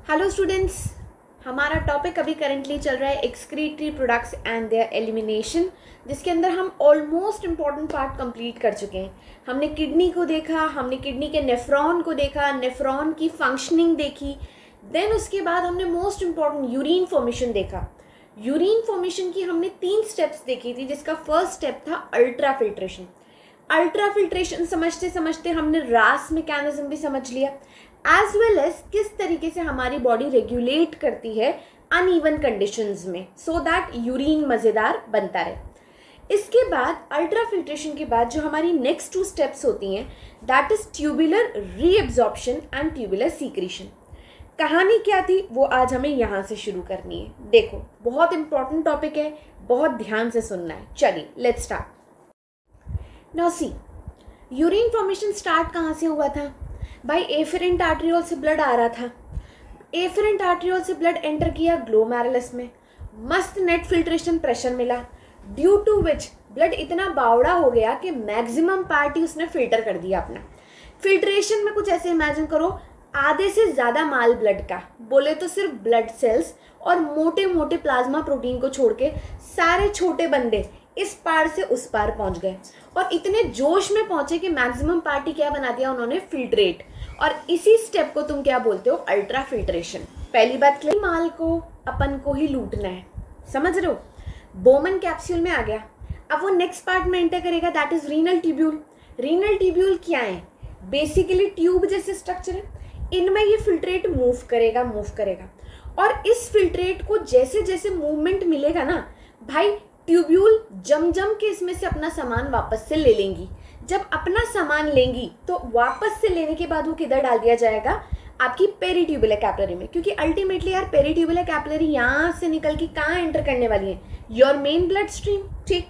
Hello students, हमारा topic अभी currently चल रहा है excretory products and there elimination, जिसके अंदर हम ऑलमोस्ट इम्पॉर्टेंट पार्ट कंप्लीट कर चुके हैं। हमने किडनी को देखा, हमने किडनी के नेफ्रॉन को देखा, नेफ्रॉन की फंक्शनिंग देखी। देन उसके बाद हमने मोस्ट इम्पॉर्टेंट यूरिन फॉर्मेशन देखा। यूरिन फॉर्मेशन की हमने 3 स्टेप्स देखी थी, जिसका फर्स्ट स्टेप था अल्ट्रा फिल्ट्रेशन। अल्ट्रा फिल्ट्रेशन समझते समझते हमने रास मैकेनिज्म भी समझ लिया, एज वेल एज किस तरीके से हमारी बॉडी रेगुलेट करती है अनइवन कंडीशंस में, सो दैट यूरिन मज़ेदार बनता रहे। इसके बाद अल्ट्रा फिल्ट्रेशन के बाद जो हमारी नेक्स्ट 2 स्टेप्स होती हैं, that is tubular reabsorption and tubular secretion. कहानी क्या थी वो आज हमें यहाँ से शुरू करनी है। देखो, बहुत इंपॉर्टेंट टॉपिक है, बहुत ध्यान से सुनना है। चलिए let's start. Now see, urine formation start कहाँ से हुआ था भाई? एफरेंट आर्टरियोल से ब्लड आ रहा था। एफरेंट आर्टरियोल से ब्लड एंटर किया ग्लोमेरुलस में, मस्त नेट फिल्ट्रेशन प्रेशर मिला, ड्यू टू विच ब्लड इतना बावड़ा हो गया कि मैक्सिमम पार्ट ही उसने फिल्टर कर दिया अपना। फिल्ट्रेशन में कुछ ऐसे इमेजिन करो, आधे से ज़्यादा माल ब्लड का, बोले तो सिर्फ ब्लड सेल्स और मोटे मोटे प्लाज्मा प्रोटीन को छोड़ के सारे छोटे बंदे इस पार से उस पार पहुंच गए और इतने जोश में पहुंचे कि मैक्सिमम पार्टी क्या बना दिया उन्होंने? फिल्ट्रेट। और इसी स्टेप को तुम क्या बोलते हो? Ultra filtration. पहली बात क्लियर, माल को अपन को ही लूटना है, समझ रहे हो? बोमन कैप्सूल में आ गया, अब वो नेक्स्ट पार्ट में एंटर करेगा, that is renal tubule. Renal tubule क्या है? बेसिकली ट्यूब जैसे स्ट्रक्चर है, इनमें ये फिल्ट्रेट मूव करेगा और इस फिल्ट्रेट को जैसे जैसे मूवमेंट मिलेगा ना भाई, ट्यूब्यूल जम के इसमें से अपना सामान वापस से ले लेंगी। जब अपना सामान लेंगी तो वापस से लेने के बाद वो किधर डाल दिया जाएगा? आपकी पेरीट्यूबुलर कैपिलरी में, क्योंकि अल्टीमेटली यार पेरीट्यूबुलर कैपिलरी यहाँ से निकल के कहाँ एंटर करने वाली है? Your main blood stream. ठीक।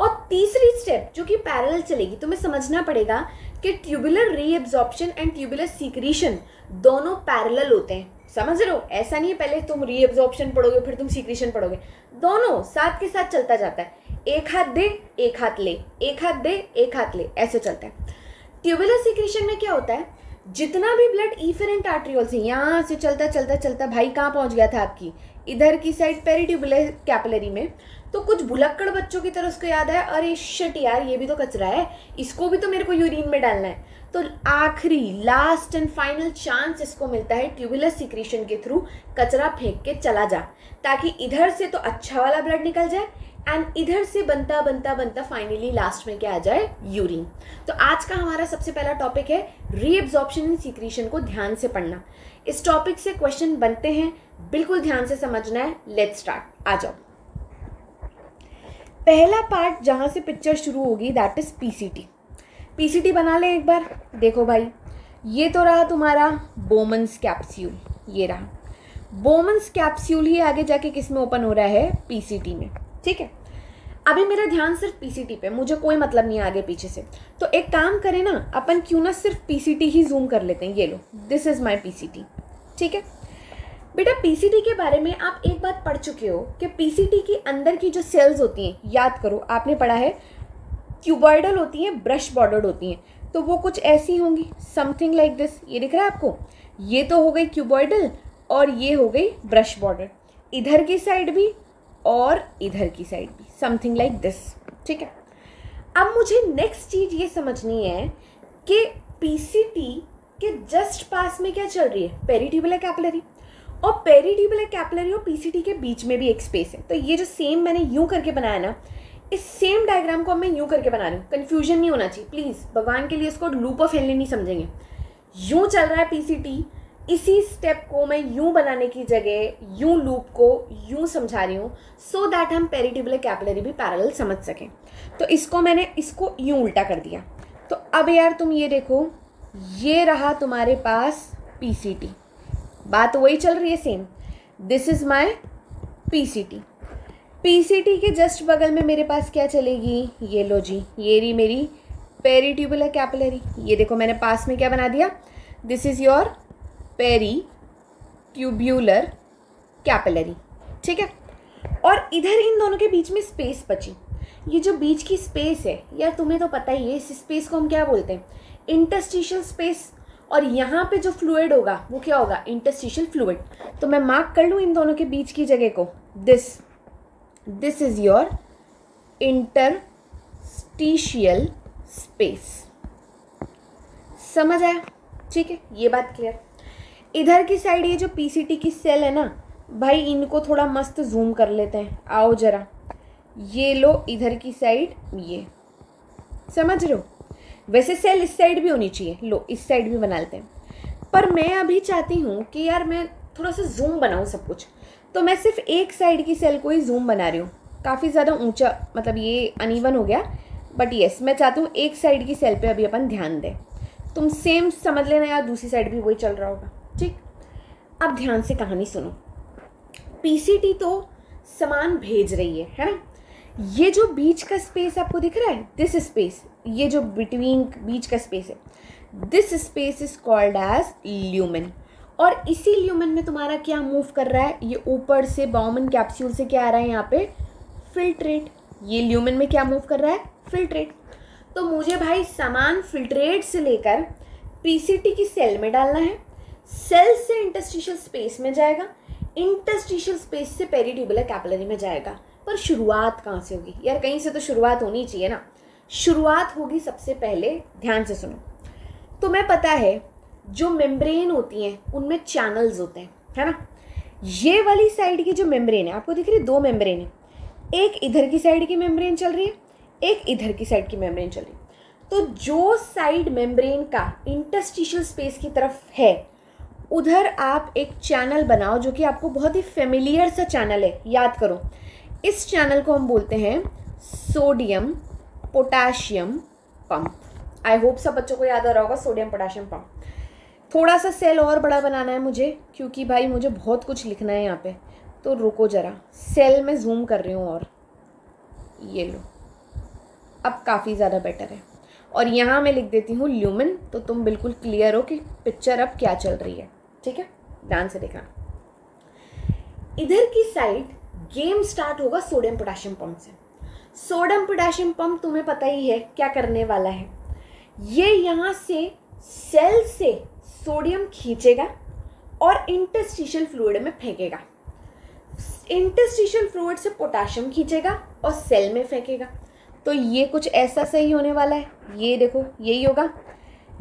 और तीसरी स्टेप जो कि पैरेलल चलेगी, तुम्हें समझना पड़ेगा कि tubular reabsorption and tubular secretion दोनों पैरेलल होते हैं, समझ रहे हो? ऐसा नहीं है पहले तुम रीएब्जॉर्प्शन पढ़ोगे फिर तुम सीक्रेशन पढ़ोगे, दोनों साथ के साथ चलता जाता है। एक हाथ दे एक हाथ ले, एक हाथ दे एक हाथ ले, ऐसे चलता है। ट्यूबुलर सीक्रेशन में क्या होता है? जितना भी ब्लड इफेरेंट आर्टरियोल से यहाँ से चलता भाई कहाँ पहुँच गया था? आपकी इधर की साइड पेरीट्यूबुलर कैपिलरी में। तो कुछ भुलक्कड़ बच्चों की तरह उसको याद है, अरे शिट यार ये भी तो कचरा है, इसको भी तो मेरे को यूरिन में डालना है। तो आखिरी लास्ट एंड फाइनल चांस इसको मिलता है ट्यूबुलर सीक्रेशन के थ्रू, कचरा फेंक के चला जा, ताकि इधर से तो अच्छा वाला ब्लड निकल जाए एंड इधर से बनता फाइनली लास्ट में क्या आ जाए? यूरिन। तो आज का हमारा सबसे पहला टॉपिक है रीएब्जॉर्प्शन एंड सीक्रेशन को ध्यान से पढ़ना। इस टॉपिक से क्वेश्चन बनते हैं, बिल्कुल ध्यान से समझना है। लेट्स स्टार्ट, आ जाओ। पहला पार्ट जहाँ से पिक्चर शुरू होगी दैट इज पीसीटी। पीसीटी बना लें एक बार। देखो भाई, ये तो रहा तुम्हारा बोमन्स कैप्सूल, ये रहा बोमन्स कैप्सूल ही आगे जाके किस में ओपन हो रहा है? पीसीटी में। ठीक है, अभी मेरा ध्यान सिर्फ पीसीटी पे, मुझे कोई मतलब नहीं है आगे पीछे से। तो एक काम करें ना, अपन क्यों ना सिर्फ पीसीटी ही जूम कर लेते हैं। ये लो, दिस इज माय पीसीटी। ठीक है बेटा, पीसीटी के बारे में आप एक बात पढ़ चुके हो कि पीसीटी के अंदर की जो सेल्स होती हैं, याद करो आपने पढ़ा है, क्यूबॉइडल होती हैं, ब्रश बॉर्डर्ड होती हैं। तो वो कुछ ऐसी होंगी, समथिंग लाइक दिस। ये दिख रहा है आपको? ये तो हो गई क्यूबॉइडल और ये हो गई ब्रश बॉर्डर, इधर की साइड भी और इधर की साइड भी, समथिंग लाइक दिस। ठीक है, अब मुझे नेक्स्ट चीज़ ये समझनी है कि पीसीटी के जस्ट पास में क्या चल रही है? Peritubular capillary. और पेरीट्यूबुलर कैपिलरी और पीसीटी के बीच में भी एक स्पेस है। तो ये जो सेम मैंने यूं करके बनाया ना, इस सेम डायग्राम को मैं यूं करके बना रही हूँ। कन्फ्यूजन नहीं होना चाहिए प्लीज़, भगवान के लिए इसको लूप ऑफ हेनली नहीं समझेंगे। यूं चल रहा है पीसीटी, इसी स्टेप को मैं यूं बनाने की जगह यूं लूप को यूं समझा रही हूँ, सो दैट हम पेरीट्यूबुलर कैपिलरी भी पैरेलल समझ सकें। तो इसको मैंने इसको यूं उल्टा कर दिया। तो अब यार तुम ये देखो, ये रहा तुम्हारे पास पीसीटी, बात वही चल रही है same. This is my PCT. PCT के जस्ट बगल में मेरे पास क्या चलेगी? ये लो जी, ये रही मेरी पेरीट्यूबुलर कैपिलरी। ये देखो मैंने पास में क्या बना दिया? This is your peritubular capillary. ठीक है, और इधर इन दोनों के बीच में स्पेस बची। ये जो बीच की स्पेस है यार, तुम्हें तो पता ही है, इस स्पेस को हम क्या बोलते हैं? Interstitial space. और यहाँ पे जो फ्लूइड होगा वो क्या होगा, इंटरस्टिशियल फ्लूइड। तो मैं मार्क कर लूँ इन दोनों के बीच की जगह को, this is your interstitial space. समझ आया? ठीक है, ये बात क्लियर। इधर की साइड ये जो पीसीटी की सेल है ना भाई, इनको थोड़ा मस्त जूम कर लेते हैं। आओ जरा, ये लो इधर की साइड, ये समझ रहे हो? वैसे सेल इस साइड भी होनी चाहिए, लो इस साइड भी बना लेते हैं। पर मैं अभी चाहती हूँ कि यार मैं थोड़ा सा जूम बनाऊँ सब कुछ, तो मैं सिर्फ एक साइड की सेल को ही जूम बना रही हूँ। काफ़ी ज़्यादा ऊंचा, मतलब ये अनइवन हो गया, बट येस मैं चाहती हूँ एक साइड की सेल पे अभी अपन ध्यान दें। तुम सेम समझ लेना यार, दूसरी साइड भी वही चल रहा होगा। ठीक, अब ध्यान से कहानी सुनो। पीसीटी तो सामान भेज रही है ना। ये जो बीच का स्पेस आपको दिख रहा है, दिस स्पेस, ये जो बिटवीन बीच का स्पेस है, this space is called as lumen. और इसी ल्यूमेन में तुम्हारा क्या मूव कर रहा है, ये ऊपर से बाउमन कैप्सूल से क्या आ रहा है यहाँ पे, फिल्ट्रेट। ये ल्यूमेन में क्या मूव कर रहा है, फिल्ट्रेट। तो मुझे भाई सामान फिल्ट्रेट से लेकर पीसीटी की सेल में डालना है, सेल से इंटरस्टिशियल स्पेस में जाएगा, इंटरस्टिशियल स्पेस से पेरिट्यूबुलर कैपिलरी में जाएगा। पर शुरुआत कहाँ से होगी यार, कहीं से तो शुरुआत होनी चाहिए ना। शुरुआत होगी सबसे पहले, ध्यान से सुनो। तुम्हें पता है जो मेम्ब्रेन होती हैं उनमें चैनल्स होते हैं, है ना। ये वाली साइड की जो मेम्ब्रेन है, आपको दिख रही है, दो मेम्ब्रेन है, एक इधर की साइड की मेम्ब्रेन चल रही है, एक इधर की साइड की मेम्ब्रेन चल रही है। तो जो साइड मेम्ब्रेन का इंटरस्टिशियल स्पेस की तरफ है, उधर आप एक चैनल बनाओ जो कि आपको बहुत ही फेमिलियर सा चैनल है। याद करो, इस चैनल को हम बोलते हैं sodium potassium pump. I hope सब बच्चों को याद आ रहा होगा, सोडियम पोटाशियम पंप। थोड़ा सा सेल और बड़ा बनाना है मुझे, क्योंकि भाई मुझे बहुत कुछ लिखना है यहाँ पे। तो रुको जरा, सेल में जूम कर रही हूँ, और ये लो, अब काफ़ी ज़्यादा बेटर है। और यहाँ मैं लिख देती हूँ ल्यूमेन, तो तुम बिल्कुल क्लियर हो कि पिक्चर अब क्या चल रही है। ठीक है, ध्यान से देखना। इधर की साइड गेम स्टार्ट होगा सोडियम पोटाशियम पंप से। सोडियम पोटाशियम पंप तुम्हें पता ही है क्या करने वाला है। ये यहाँ से सेल से सोडियम खींचेगा और इंटरस्टिशियल फ्लूइड में फेंकेगा, इंटरस्टिशियल फ्लूइड से पोटाशियम खींचेगा और सेल में फेंकेगा। तो ये कुछ ऐसा सही होने वाला है। ये देखो, यही होगा।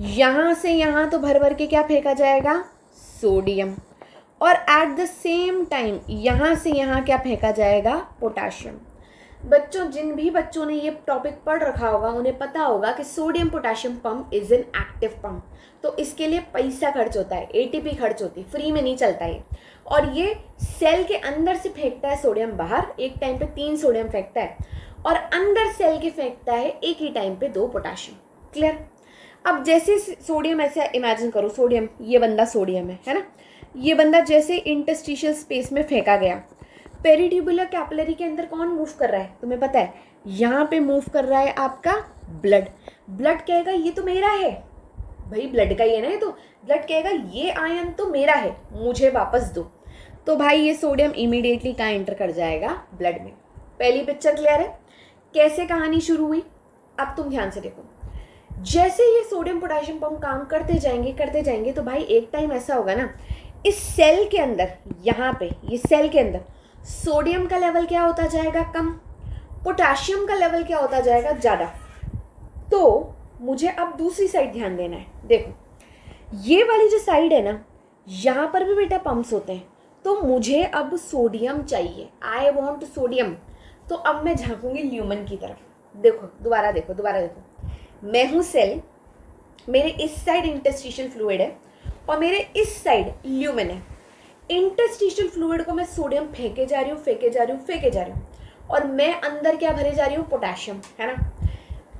यहाँ से यहाँ तो भर भर के क्या फेंका जाएगा, सोडियम, और एट द सेम टाइम यहाँ से यहाँ क्या फेंका जाएगा, पोटाशियम। बच्चों, जिन भी बच्चों ने ये टॉपिक पढ़ रखा होगा उन्हें पता होगा कि sodium potassium pump is an active pump. तो इसके लिए पैसा खर्च होता है, एटीपी खर्च होती है, फ्री में नहीं चलता है। और ये सेल के अंदर से फेंकता है सोडियम बाहर, एक टाइम पे 3 सोडियम फेंकता है, और अंदर सेल के फेंकता है एक ही टाइम पे 2 पोटाशियम। क्लियर? अब जैसे सोडियम, ऐसे इमेजिन करो, सोडियम, ये बंदा सोडियम है ना। ये बंदा जैसे इंटरस्टिशियल स्पेस में फेंका गया, पेरिट्यूबुलर कैपिलरी के अंदर कौन मूव कर रहा है तुम्हें पता है? यहाँ पे मूव कर रहा है आपका ब्लड। ब्लड कहेगा ये तो मेरा है भाई, ब्लड का ही है ना ये, तो ब्लड कहेगा ये आयन तो मेरा है, मुझे वापस दो। तो भाई ये सोडियम इमीडिएटली कहाँ एंटर कर जाएगा, ब्लड में। पहली पिक्चर क्लियर है? कैसे कहानी शुरू हुई अब तुम ध्यान से देखो। जैसे ये सोडियम पोटाशियम पंप काम करते जाएंगे तो भाई एक टाइम ऐसा होगा ना, इस सेल के अंदर, यहाँ पे ये सेल के अंदर सोडियम का लेवल क्या होता जाएगा, कम, पोटाशियम का लेवल क्या होता जाएगा, ज़्यादा। तो मुझे अब दूसरी साइड ध्यान देना है। देखो, ये वाली जो साइड है ना, यहाँ पर भी बेटा पंप्स होते हैं। तो मुझे अब सोडियम चाहिए, आई वॉन्ट सोडियम। तो अब मैं झांकूंगी ल्यूमेन की तरफ। देखो, दोबारा देखो, मैं हूँ सेल, मेरे इस साइड इंटरस्टिशियल फ्लूइड है और मेरे इस साइड ल्यूमेन है। इंटरस्टिशियल फ्लूइड को मैं सोडियम फेंके जा रही हूँ, और मैं अंदर क्या भरे जा रही हूँ, पोटाशियम, है ना।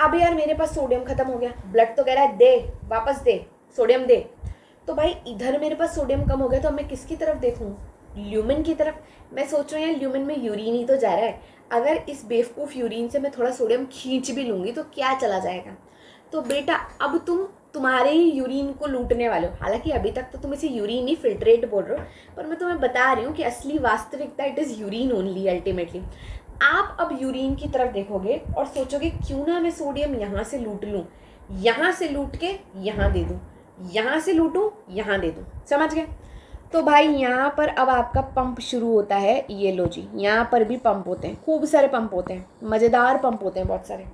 अब यार मेरे पास सोडियम खत्म हो गया, ब्लड तो कह रहा है दे, वापस दे, सोडियम दे। तो भाई इधर मेरे पास सोडियम कम हो गया, तो मैं किसकी तरफ देखूँ, ल्यूमेन की तरफ। मैं सोच रही हूँ यार ल्यूमेन में यूरिन ही तो जा रहा है, अगर इस बेवकूफ़ यूरिन से मैं थोड़ा सोडियम खींच भी लूँगी तो क्या चला जाएगा। तो बेटा अब तुम्हारे ही यूरिन को लूटने वाले हो। हालांकि अभी तक तो तुम इसे यूरिन ही फिल्ट्रेट बोल रहे हो, पर मैं तुम्हें बता रही हूँ कि असली वास्तविकता it is urine only ultimately. आप अब यूरिन की तरफ देखोगे और सोचोगे क्यों ना मैं सोडियम यहाँ से लूट लूँ, यहाँ से लूट के यहाँ दे दूँ। यहाँ से लूटूं, यहाँ दे दूं, समझ गए। तो भाई यहाँ पर अब आपका पंप शुरू होता है। ये लो जी, यहाँ पर भी पंप होते हैं, खूब सारे पंप होते हैं, मज़ेदार पंप होते हैं बहुत सारे।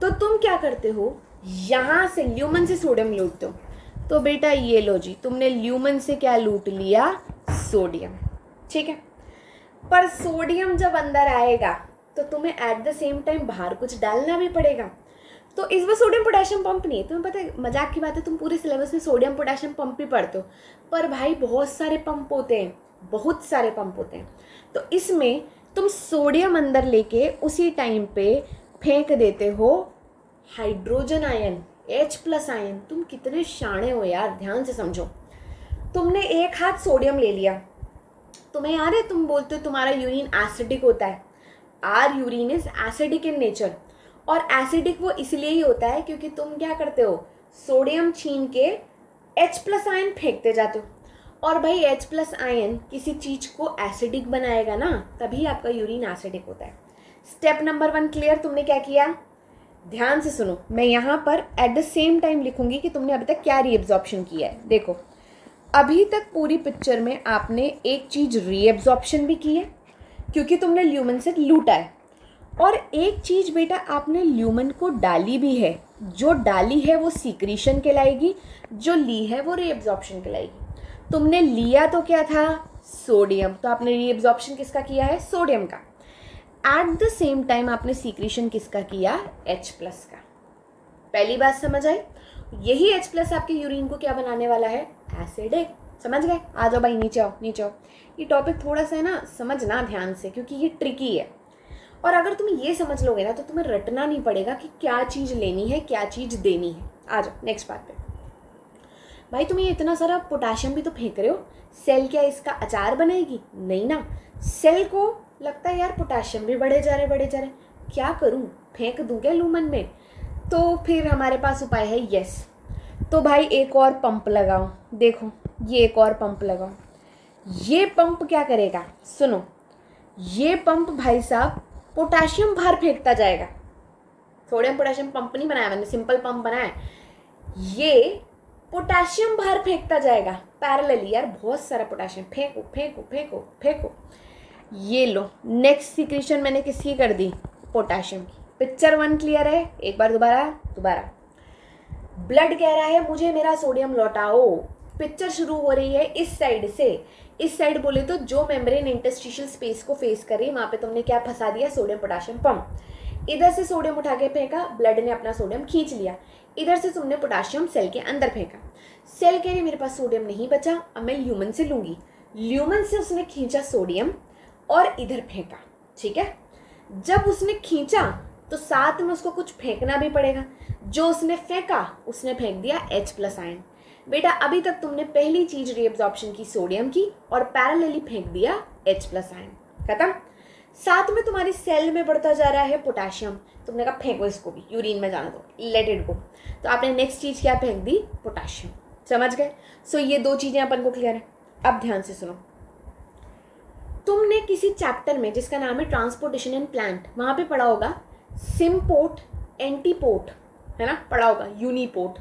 तो तुम क्या करते हो, यहाँ से ल्यूमन से सोडियम लूटते हो। तो बेटा ये लो जी, तुमने ल्यूमन से क्या लूट लिया, सोडियम, ठीक है। पर सोडियम जब अंदर आएगा तो तुम्हें एट द सेम टाइम बाहर कुछ डालना भी पड़ेगा। तो इस बार सोडियम पोटेशियम पंप नहीं है। तुम्हें पता है, मजाक की बात है, तुम पूरे सिलेबस में सोडियम पोटेशियम पंप भी पढ़ते हो, पर भाई बहुत सारे पंप होते हैं, बहुत सारे पंप होते हैं। तो इसमें तुम सोडियम अंदर लेके उसी टाइम पे फेंक देते हो हाइड्रोजन आयन, H+ आयन। तुम कितने शाणे हो यार, ध्यान से समझो। तुमने एक हाथ सोडियम ले लिया, तुम्हें याद है तुम बोलते हो तुम्हारा यूरिन एसिडिक होता है, or urine is acidic in nature. और एसिडिक वो इसलिए ही होता है क्योंकि तुम क्या करते हो, सोडियम छीन के H+ आयन फेंकते जाते हो। और भाई H+ आयन किसी चीज़ को एसिडिक बनाएगा ना, तभी आपका यूरिन एसिडिक होता है। Step number 1 clear. तुमने क्या किया, ध्यान से सुनो, मैं यहाँ पर एट द सेम टाइम लिखूंगी कि तुमने अभी तक क्या रीएब्जॉर्प्शन किया है। देखो, अभी तक पूरी पिक्चर में आपने एक चीज़ रीएब्जॉर्प्शन भी की है क्योंकि तुमने ल्यूमन से लूटा है, और एक चीज़ बेटा आपने ल्यूमन को डाली भी है। जो डाली है वो सीक्रीशन कहलाएगी, जो ली है वो रीएब्जॉर्प्शन कहलाएगी। तुमने लिया तो क्या था, सोडियम, तो आपने रीएब्जॉर्प्शन किसका किया है, सोडियम का। एट द सेम टाइम आपने सीक्रीशन किसका किया, H+ का। पहली बात समझ आई। यही H+ आपके यूरिन को क्या बनाने वाला है, एसिडिक। समझ गए। आ जाओ भाई, नीचे आओ, नीचे आओ। ये टॉपिक थोड़ा सा है ना, समझना ध्यान से, क्योंकि ये ट्रिकी है। और अगर तुम ये समझ लोगे ना तो तुम्हें रटना नहीं पड़ेगा कि क्या चीज़ लेनी है, क्या चीज़ देनी है। आ जाओ नेक्स्ट बात पे। भाई तुम ये इतना सारा पोटाशियम भी तो फेंक रहे हो, सेल क्या इसका अचार बनाएगी, नहीं ना। सेल को लगता है यार पोटाशियम भी बढ़े जा रहे, क्या करूं, फेंक दूं क्या ल्यूमन में। तो फिर हमारे पास उपाय है, यस। तो भाई एक और पंप लगाओ। देखो ये एक और पंप लगाओ। ये पंप क्या करेगा, सुनो, ये पंप भाई साहब पोटाशियम बाहर फेंकता जाएगा। सोडियम पोटाशियम पंप नहीं बनाया मैंने, सिंपल पंप बनाया है। ये पोटाशियम बाहर फेंकता जाएगा पैरेलली। यार बहुत सारा पोटाशियम, फेंको फेंको फेंको फेंको। ये लो, नेक्स्ट सीक्रेशन मैंने किसकी कर दी, पोटाशियम की। पिक्चर 1 क्लियर है। एक बार दोबारा। ब्लड कह रहा है मुझे मेरा सोडियम लौटाओ। पिक्चर शुरू हो रही है इस साइड से। इस साइड बोले तो जो मेम्ब्रेन इंटरस्टिशियल स्पेस को फेस कर रही है, वहाँ पे तुमने क्या फंसा दिया, सोडियम पोटाशियम पंप। इधर से सोडियम उठा के फेंका, ब्लड ने अपना सोडियम खींच लिया। इधर से तुमने पोटाशियम सेल के अंदर फेंका। सेल कह रही मेरे पास सोडियम नहीं बचा, अब मैं ल्यूमन से लूँगी। ल्यूमन से उसने खींचा सोडियम और इधर फेंका, ठीक है। जब उसने खींचा तो साथ में उसको कुछ फेंकना भी पड़ेगा। जो उसने फेंका उसने फेंक दिया H+ आयन। बेटा अभी तक तुमने पहली चीज रीअब्जॉर्प्शन की सोडियम की और पैरेलली फेंक दिया H+ आयन, खत्म। साथ में तुम्हारी सेल में बढ़ता जा रहा है पोटाशियम, तुमने कहा फेंको इसको भी, यूरिन में जाना दो, लेट इट गो। तो आपने नेक्स्ट चीज क्या फेंक दी, पोटाशियम। समझ गए। सो ये 2 चीजें अपन को क्लियर है। अब ध्यान से सुनो, तुमने किसी चैप्टर में जिसका नाम है ट्रांसपोर्टेशन इन प्लांट, वहां पे पढ़ा होगा सिम्पोर्ट, एंटीपोर्ट, है ना, पढ़ा होगा यूनिपोर्ट।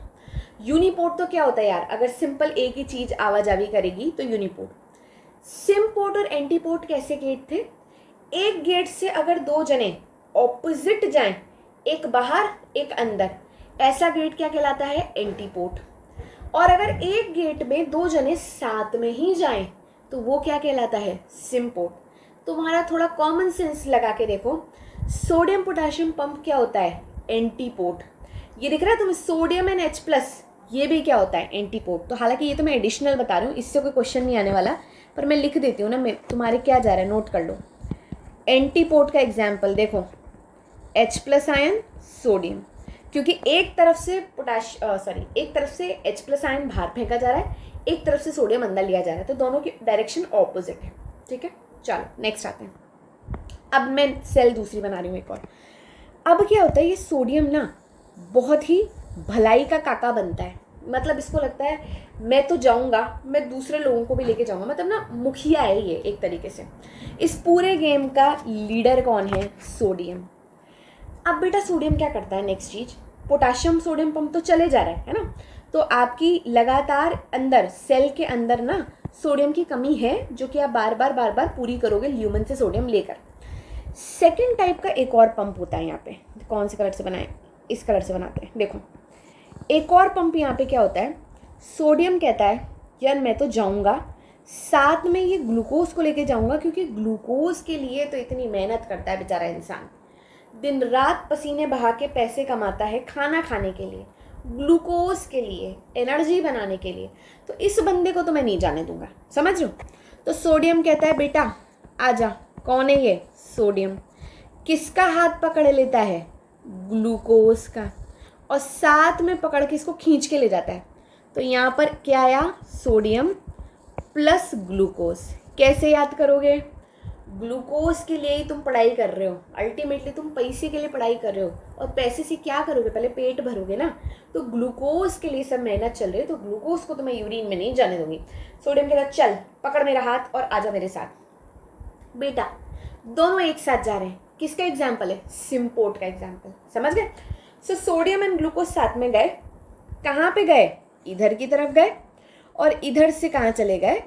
यूनिपोर्ट तो क्या होता है यार, अगर सिंपल एक ही चीज आवाजावी करेगी तो यूनिपोर्ट। सिम्पोर्ट और एंटीपोर्ट कैसे गेट थे, एक गेट से अगर 2 जने ऑपोजिट जाएं, एक बाहर एक अंदर, ऐसा गेट क्या कहलाता है, एंटीपोर्ट। और अगर एक गेट में 2 जने साथ में ही जाएं तो वो क्या कहलाता है, सिम्पोर्ट। तुम्हारा थोड़ा कॉमन सेंस लगा के देखो, सोडियम पोटाशियम पंप क्या होता है, एंटीपोर्ट। ये दिख रहा है तुम्हें, सोडियम एंड H+, ये भी क्या होता है, एंटीपोर्ट। तो हालांकि ये तो मैं एडिशनल बता रही हूँ, इससे कोई क्वेश्चन नहीं आने वाला, पर मैं लिख देती हूँ ना, मैं तुम्हारे क्या जा रहा है नोट कर लो। एंटीपोर्ट का एग्जाम्पल देखो, H+ आयन, सोडियम, क्योंकि एक तरफ से एक तरफ से H+ आयन बाहर फेंका जा रहा है, एक तरफ से सोडियम अंदर लिया जा रहा है, तो दोनों की डायरेक्शन ऑपोजिट है, ठीक है। चलो नेक्स्ट आते हैं। अब मैं सेल दूसरी बना रही हूँ एक और। अब क्या होता है, ये सोडियम ना बहुत ही भलाई का काका बनता है। मतलब इसको लगता है मैं तो जाऊंगा, मैं दूसरे लोगों को भी लेके जाऊंगा, मतलब ना मुखिया है ये एक तरीके से। इस पूरे गेम का लीडर कौन है, सोडियम। अब बेटा सोडियम क्या करता है, नेक्स्ट चीज, पोटाशियम सोडियम पंप तो चले जा रहा है ना, तो आपकी लगातार अंदर सेल के अंदर ना सोडियम की कमी है, जो कि आप बार बार पूरी करोगे ल्यूमेन से सोडियम लेकर। सेकेंड टाइप का एक और पंप होता है यहाँ पे। कौन से कलर से बनाए? इस कलर से बनाते हैं। देखो एक और पंप यहाँ पे क्या होता है, सोडियम कहता है यार मैं तो जाऊँगा, साथ में ये ग्लूकोज को लेके जाऊँगा, क्योंकि ग्लूकोज के लिए तो इतनी मेहनत करता है बेचारा इंसान, दिन रात पसीने बहा के पैसे कमाता है खाना खाने के लिए, ग्लूकोज के लिए, एनर्जी बनाने के लिए। तो इस बंदे को तो मैं नहीं जाने दूंगा, समझ रहे हो? तो सोडियम कहता है बेटा आजा। कौन है ये? सोडियम। किसका हाथ पकड़ लेता है? ग्लूकोज का, और साथ में पकड़ के इसको खींच के ले जाता है। तो यहाँ पर क्या आया? Sodium plus glucose. कैसे याद करोगे? ग्लूकोज के लिए ही तुम पढ़ाई कर रहे हो, अल्टीमेटली तुम पैसे के लिए पढ़ाई कर रहे हो, और पैसे से क्या करोगे? पहले पेट भरोगे ना। तो ग्लूकोज के लिए सब मेहनत चल रही है, तो ग्लूकोज को तो मैं यूरिन में नहीं जाने दूंगी। सोडियम कहता चल पकड़ मेरा हाथ और आजा मेरे साथ। बेटा दोनों एक साथ जा रहे हैं। किसका एग्जाम्पल है? सिम्पोर्ट का एग्जाम्पल, समझ गए? सो सोडियम एंड ग्लूकोज साथ में गए। कहाँ पे गए? इधर की तरफ गए, और इधर से कहाँ चले गए?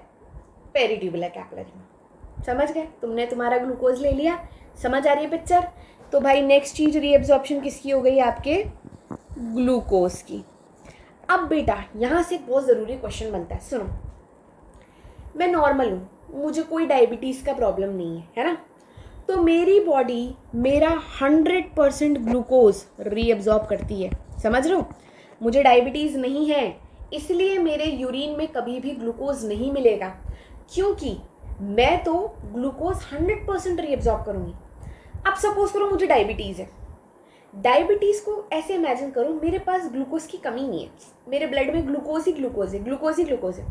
पेरिट्यूबुलर कैपिलरी में। समझ गए? तुमने तुम्हारा ग्लूकोज ले लिया, समझ आ रही है पिक्चर? तो भाई नेक्स्ट चीज रीएब्जॉर्प्शन किसकी हो गई? आपके ग्लूकोज की। अब बेटा यहाँ से एक बहुत ज़रूरी क्वेश्चन बनता है, सुनो। मैं नॉर्मल हूँ, मुझे कोई डायबिटीज़ का प्रॉब्लम नहीं है ना, तो मेरी बॉडी मेरा 100% ग्लूकोज रीअब्जॉर्ब करती है, समझ रहे हो? मुझे डायबिटीज़ नहीं है, इसलिए मेरे यूरिन में कभी भी ग्लूकोज नहीं मिलेगा, क्योंकि मैं तो ग्लूकोज 100% रीअब्जॉर्ब करूँगी। अब सपोज करो मुझे डायबिटीज़ है, डायबिटीज़ को ऐसे इमेजिन करो मेरे पास ग्लूकोज की कमी नहीं है, मेरे ब्लड में ग्लूकोज ही ग्लूकोज है, ग्लूकोज ही ग्लूकोज है।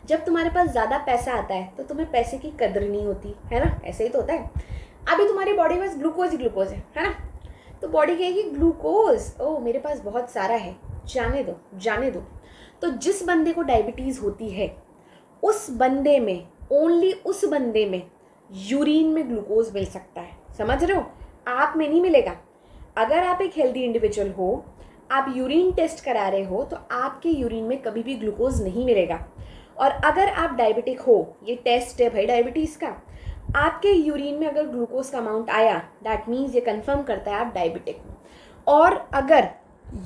जब तुम्हारे पास ज़्यादा पैसा आता है तो तुम्हें पैसे की कदर नहीं होती है ना, ऐसे ही तो होता है। अभी तुम्हारी बॉडी में ग्लूकोज ही ग्लूकोज है ना, तो बॉडी कहेगी ग्लूकोज ओ मेरे पास बहुत सारा है, जाने दो जाने दो। तो जिस बंदे को डायबिटीज़ होती है उस बंदे में, ओनली उस बंदे में यूरिन में ग्लूकोज मिल सकता है, समझ रहे हो? आप में नहीं मिलेगा। अगर आप एक हेल्दी इंडिविजुअल हो, आप यूरिन टेस्ट करा रहे हो, तो आपके यूरिन में कभी भी ग्लूकोज नहीं मिलेगा। और अगर आप डायबिटिक हो, ये टेस्ट है भाई डायबिटीज़ का, आपके यूरिन में अगर ग्लूकोज का अमाउंट आया, दैट मीन्स ये कंफर्म करता है आप डायबिटिक हो। और अगर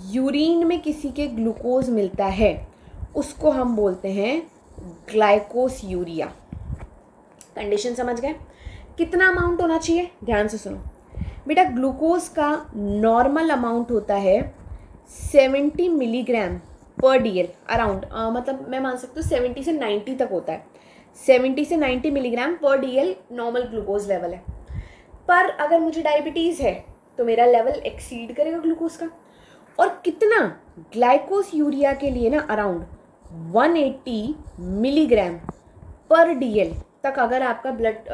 यूरिन में किसी के ग्लूकोज मिलता है उसको हम बोलते हैं ग्लाइकोस्यूरिया। कंडीशन समझ गए? कितना अमाउंट होना चाहिए? ध्यान से सुनो बेटा, ग्लूकोज का नॉर्मल अमाउंट होता है 70 मिलीग्राम पर DL अराउंड, मतलब मैं मान सकती हूँ 70 से 90 तक होता है। 70 से 90 मिलीग्राम पर DL नॉर्मल ग्लूकोज लेवल है। पर अगर मुझे डायबिटीज़ है तो मेरा लेवल एक्सीड करेगा ग्लूकोज का। और कितना? ग्लाइकोस्यूरिया के लिए ना अराउंड 180 मिलीग्राम पर DL तक अगर आपका ब्लड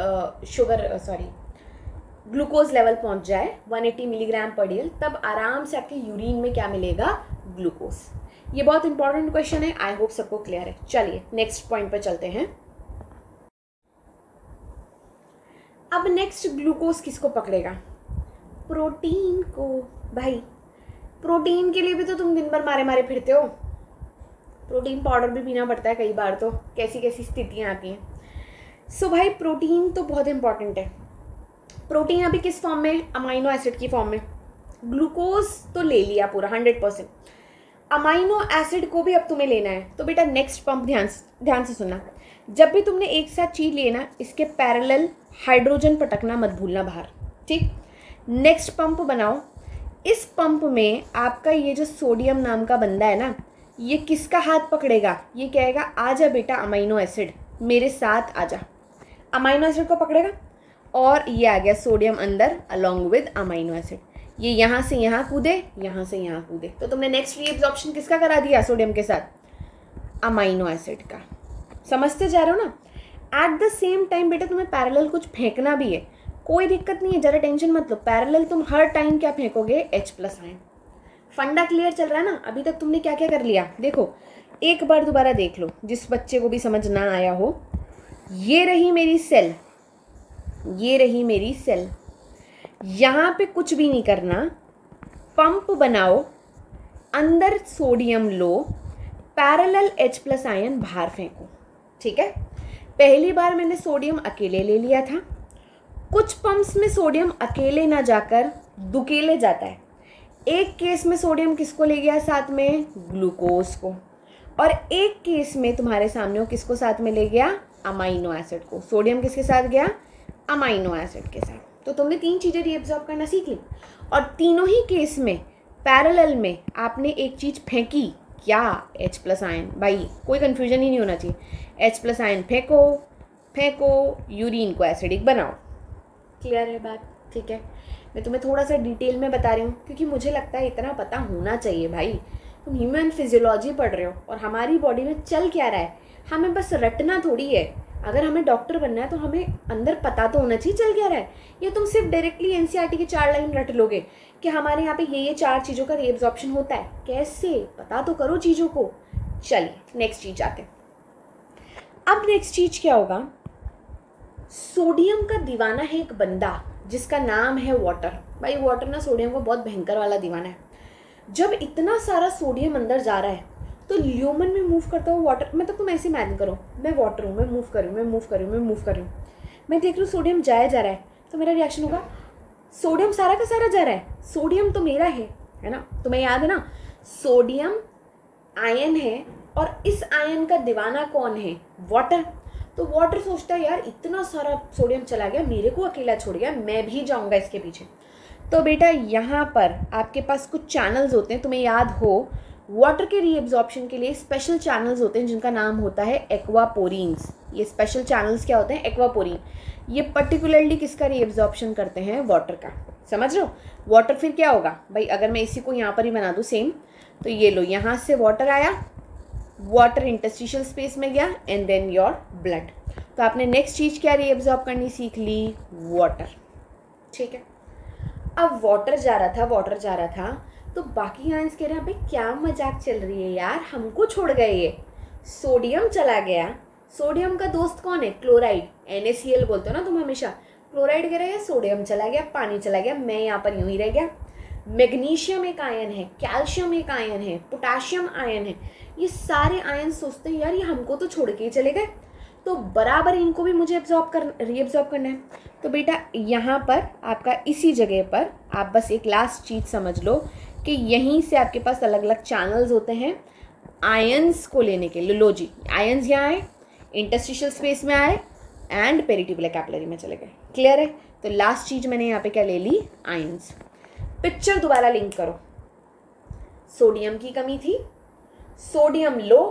ग्लूकोज लेवल पहुंच जाए 180 मिलीग्राम पर DL, तब आराम से आपके यूरिन में क्या मिलेगा? ग्लूकोज। ये बहुत इंपॉर्टेंट क्वेश्चन है, आई होप सबको क्लियर है। चलिए नेक्स्ट पॉइंट पर चलते हैं। अब नेक्स्ट ग्लूकोज किसको पकड़ेगा? प्रोटीन को। भाई प्रोटीन के लिए भी तो तुम दिन भर मारे मारे फिरते हो, प्रोटीन पाउडर भी पीना पड़ता है कई बार, तो कैसी कैसी स्थितियाँ आती हैं। सो भाई प्रोटीन तो बहुत इंपॉर्टेंट है। प्रोटीन अभी किस फॉर्म में? अमाइनो एसिड की फॉर्म में। ग्लूकोज तो ले लिया पूरा 100%, अमाइनो एसिड को भी अब तुम्हें लेना है। तो बेटा नेक्स्ट पंप ध्यान से सुनना, जब भी तुमने एक साथ चीज लेना, इसके पैरेलल हाइड्रोजन पटकना मत भूलना बाहर, ठीक? नेक्स्ट पंप बनाओ। इस पंप में आपका ये जो सोडियम नाम का बंदा है ना, ये किसका हाथ पकड़ेगा? ये कहेगा आजा बेटा अमाइनो एसिड मेरे साथ आजा। अमाइनो एसिड को पकड़ेगा और ये आ गया सोडियम अंदर अलोंग विद अमाइनो एसिड। ये यहाँ से यहाँ कूदे, यहाँ से यहाँ कूदे, तो तुमने नेक्स्ट रीएब्जॉर्प्शन किसका करा दिया? सोडियम के साथ अमाइनो एसिड का। समझते जा रहे हो ना? एट द सेम टाइम बेटा तुम्हें पैरेलल कुछ फेंकना भी है, कोई दिक्कत नहीं है, ज़रा टेंशन मत लो। पैरेलल तुम हर टाइम क्या फेंकोगे? H+ ion. फंडा क्लियर चल रहा है ना? अभी तक तुमने क्या क्या कर लिया देखो, एक बार दोबारा देख लो, जिस बच्चे को भी समझ ना आया हो। ये रही मेरी सेल, ये रही मेरी सेल, यहाँ पे कुछ भी नहीं करना, पंप बनाओ, अंदर सोडियम लो, पैरेलल H+ आयन बाहर फेंको, ठीक है। पहली बार मैंने सोडियम अकेले ले लिया था, कुछ पंप्स में सोडियम अकेले ना जाकर दुकेले जाता है। एक केस में सोडियम किसको ले गया साथ में, ग्लूकोज को, और एक केस में तुम्हारे सामने वो किसको साथ में ले गया, अमाइनो एसिड को। सोडियम किसके साथ गया, अमाइनो एसिड के साथ। तो तुमने 3 चीज़ें रीअब्जॉर्ब करना सीख ली, और तीनों ही केस में पैरेलल में आपने एक चीज़ फेंकी, क्या, H+ आयन। भाई कोई कन्फ्यूजन ही नहीं होना चाहिए, H+ आयन फेंको, यूरिन को एसिडिक बनाओ। क्लियर है बात, ठीक है। मैं तुम्हें थोड़ा सा डिटेल में बता रही हूँ क्योंकि मुझे लगता है इतना पता होना चाहिए भाई। तुम ह्यूमन फिजियोलॉजी पढ़ रहे हो और हमारी बॉडी में चल क्या रहा है, हमें बस रटना थोड़ी है। अगर हमें डॉक्टर बनना है तो हमें अंदर पता तो होना चाहिए चल क्या रहा है। या तुम सिर्फ डायरेक्टली एनसीईआरटी की 4 लाइन रट लोगे कि हमारे यहाँ पे ये 4 चीज़ों का रीअब्जॉर्प्शन होता है, कैसे पता तो करो चीज़ों को। चलिए नेक्स्ट चीज आते हैं। अब नेक्स्ट चीज क्या होगा, सोडियम का दीवाना है एक बंदा जिसका नाम है वाटर। भाई वाटर ना सोडियम को बहुत भयंकर वाला दीवाना है। जब इतना सारा सोडियम अंदर जा रहा है तो ल्यूमन में मूव करता हुआ वाटर, मतलब तुम ऐसे इमेजिन करो, मैं वाटर हूँ, मैं मूव कर रही हूँ, मैं देख रही हूँ सोडियम जाया जा रहा है, तो मेरा रिएक्शन होगा सोडियम सारा का सारा जा रहा है, सोडियम तो मेरा है ना। तुम्हें याद है ना, सोडियम आयन है और इस आयन का दीवाना कौन है, वाटर। तो वाटर सोचता है यार इतना सारा सोडियम चला गया, मेरे को अकेला छोड़ गया, मैं भी जाऊंगा इसके पीछे। तो बेटा यहाँ पर आपके पास कुछ चैनल्स होते हैं, तुम्हें याद हो वाटर के रीएब्जॉर्प्शन के लिए स्पेशल चैनल्स होते हैं जिनका नाम होता है एक्वापोरीन्स। ये स्पेशल चैनल्स क्या होते हैं, एक्वापोरीन। ये पर्टिकुलरली किसका रीएब्जॉर्प्शन करते हैं, वाटर का। समझ रहे हो, वाटर फिर क्या होगा भाई, अगर मैं इसी को यहाँ पर ही बना दूँ सेम, तो ये लो यहाँ से वाटर आया, वाटर इंटरस्टिशियल स्पेस में गया एंड देन योर ब्लड। तो आपने नेक्स्ट चीज़ क्या रीएब्जॉर्ब करनी सीख ली, वाटर। ठीक है, अब वाटर जा रहा था तो बाकी आयंस कह रहे हैं भाई क्या मजाक चल रही है यार, हमको छोड़ गए ये, सोडियम चला गया। सोडियम का दोस्त कौन है, क्लोराइड, NaCl बोलते हो ना तुम हमेशा। क्लोराइड कह रहे हैं सोडियम चला गया, पानी चला गया, मैं यहाँ पर यूं ही रह गया। मैग्नीशियम एक आयन है, कैल्शियम एक आयन है, पोटाशियम आयन है। ये सारे आयन सोचते हैं यार ये हमको तो छोड़ के ही चले गए, तो बराबर इनको भी मुझे रीअब्जॉर्ब करना है। तो बेटा यहाँ पर आपका इसी जगह पर आप बस एक लास्ट चीज़ समझ लो कि यहीं से आपके पास अलग अलग चैनल्स होते हैं आयंस को लेने के। लो जी, आयंस यहाँ आए, इंटरस्टिशियल स्पेस में आए एंड पेरिट्यूबुलर कैपिलरी में चले गए। क्लियर है, तो लास्ट चीज़ मैंने यहाँ पे क्या ले ली, आयंस। पिक्चर दोबारा लिंक करो, सोडियम की कमी थी, सोडियम लो,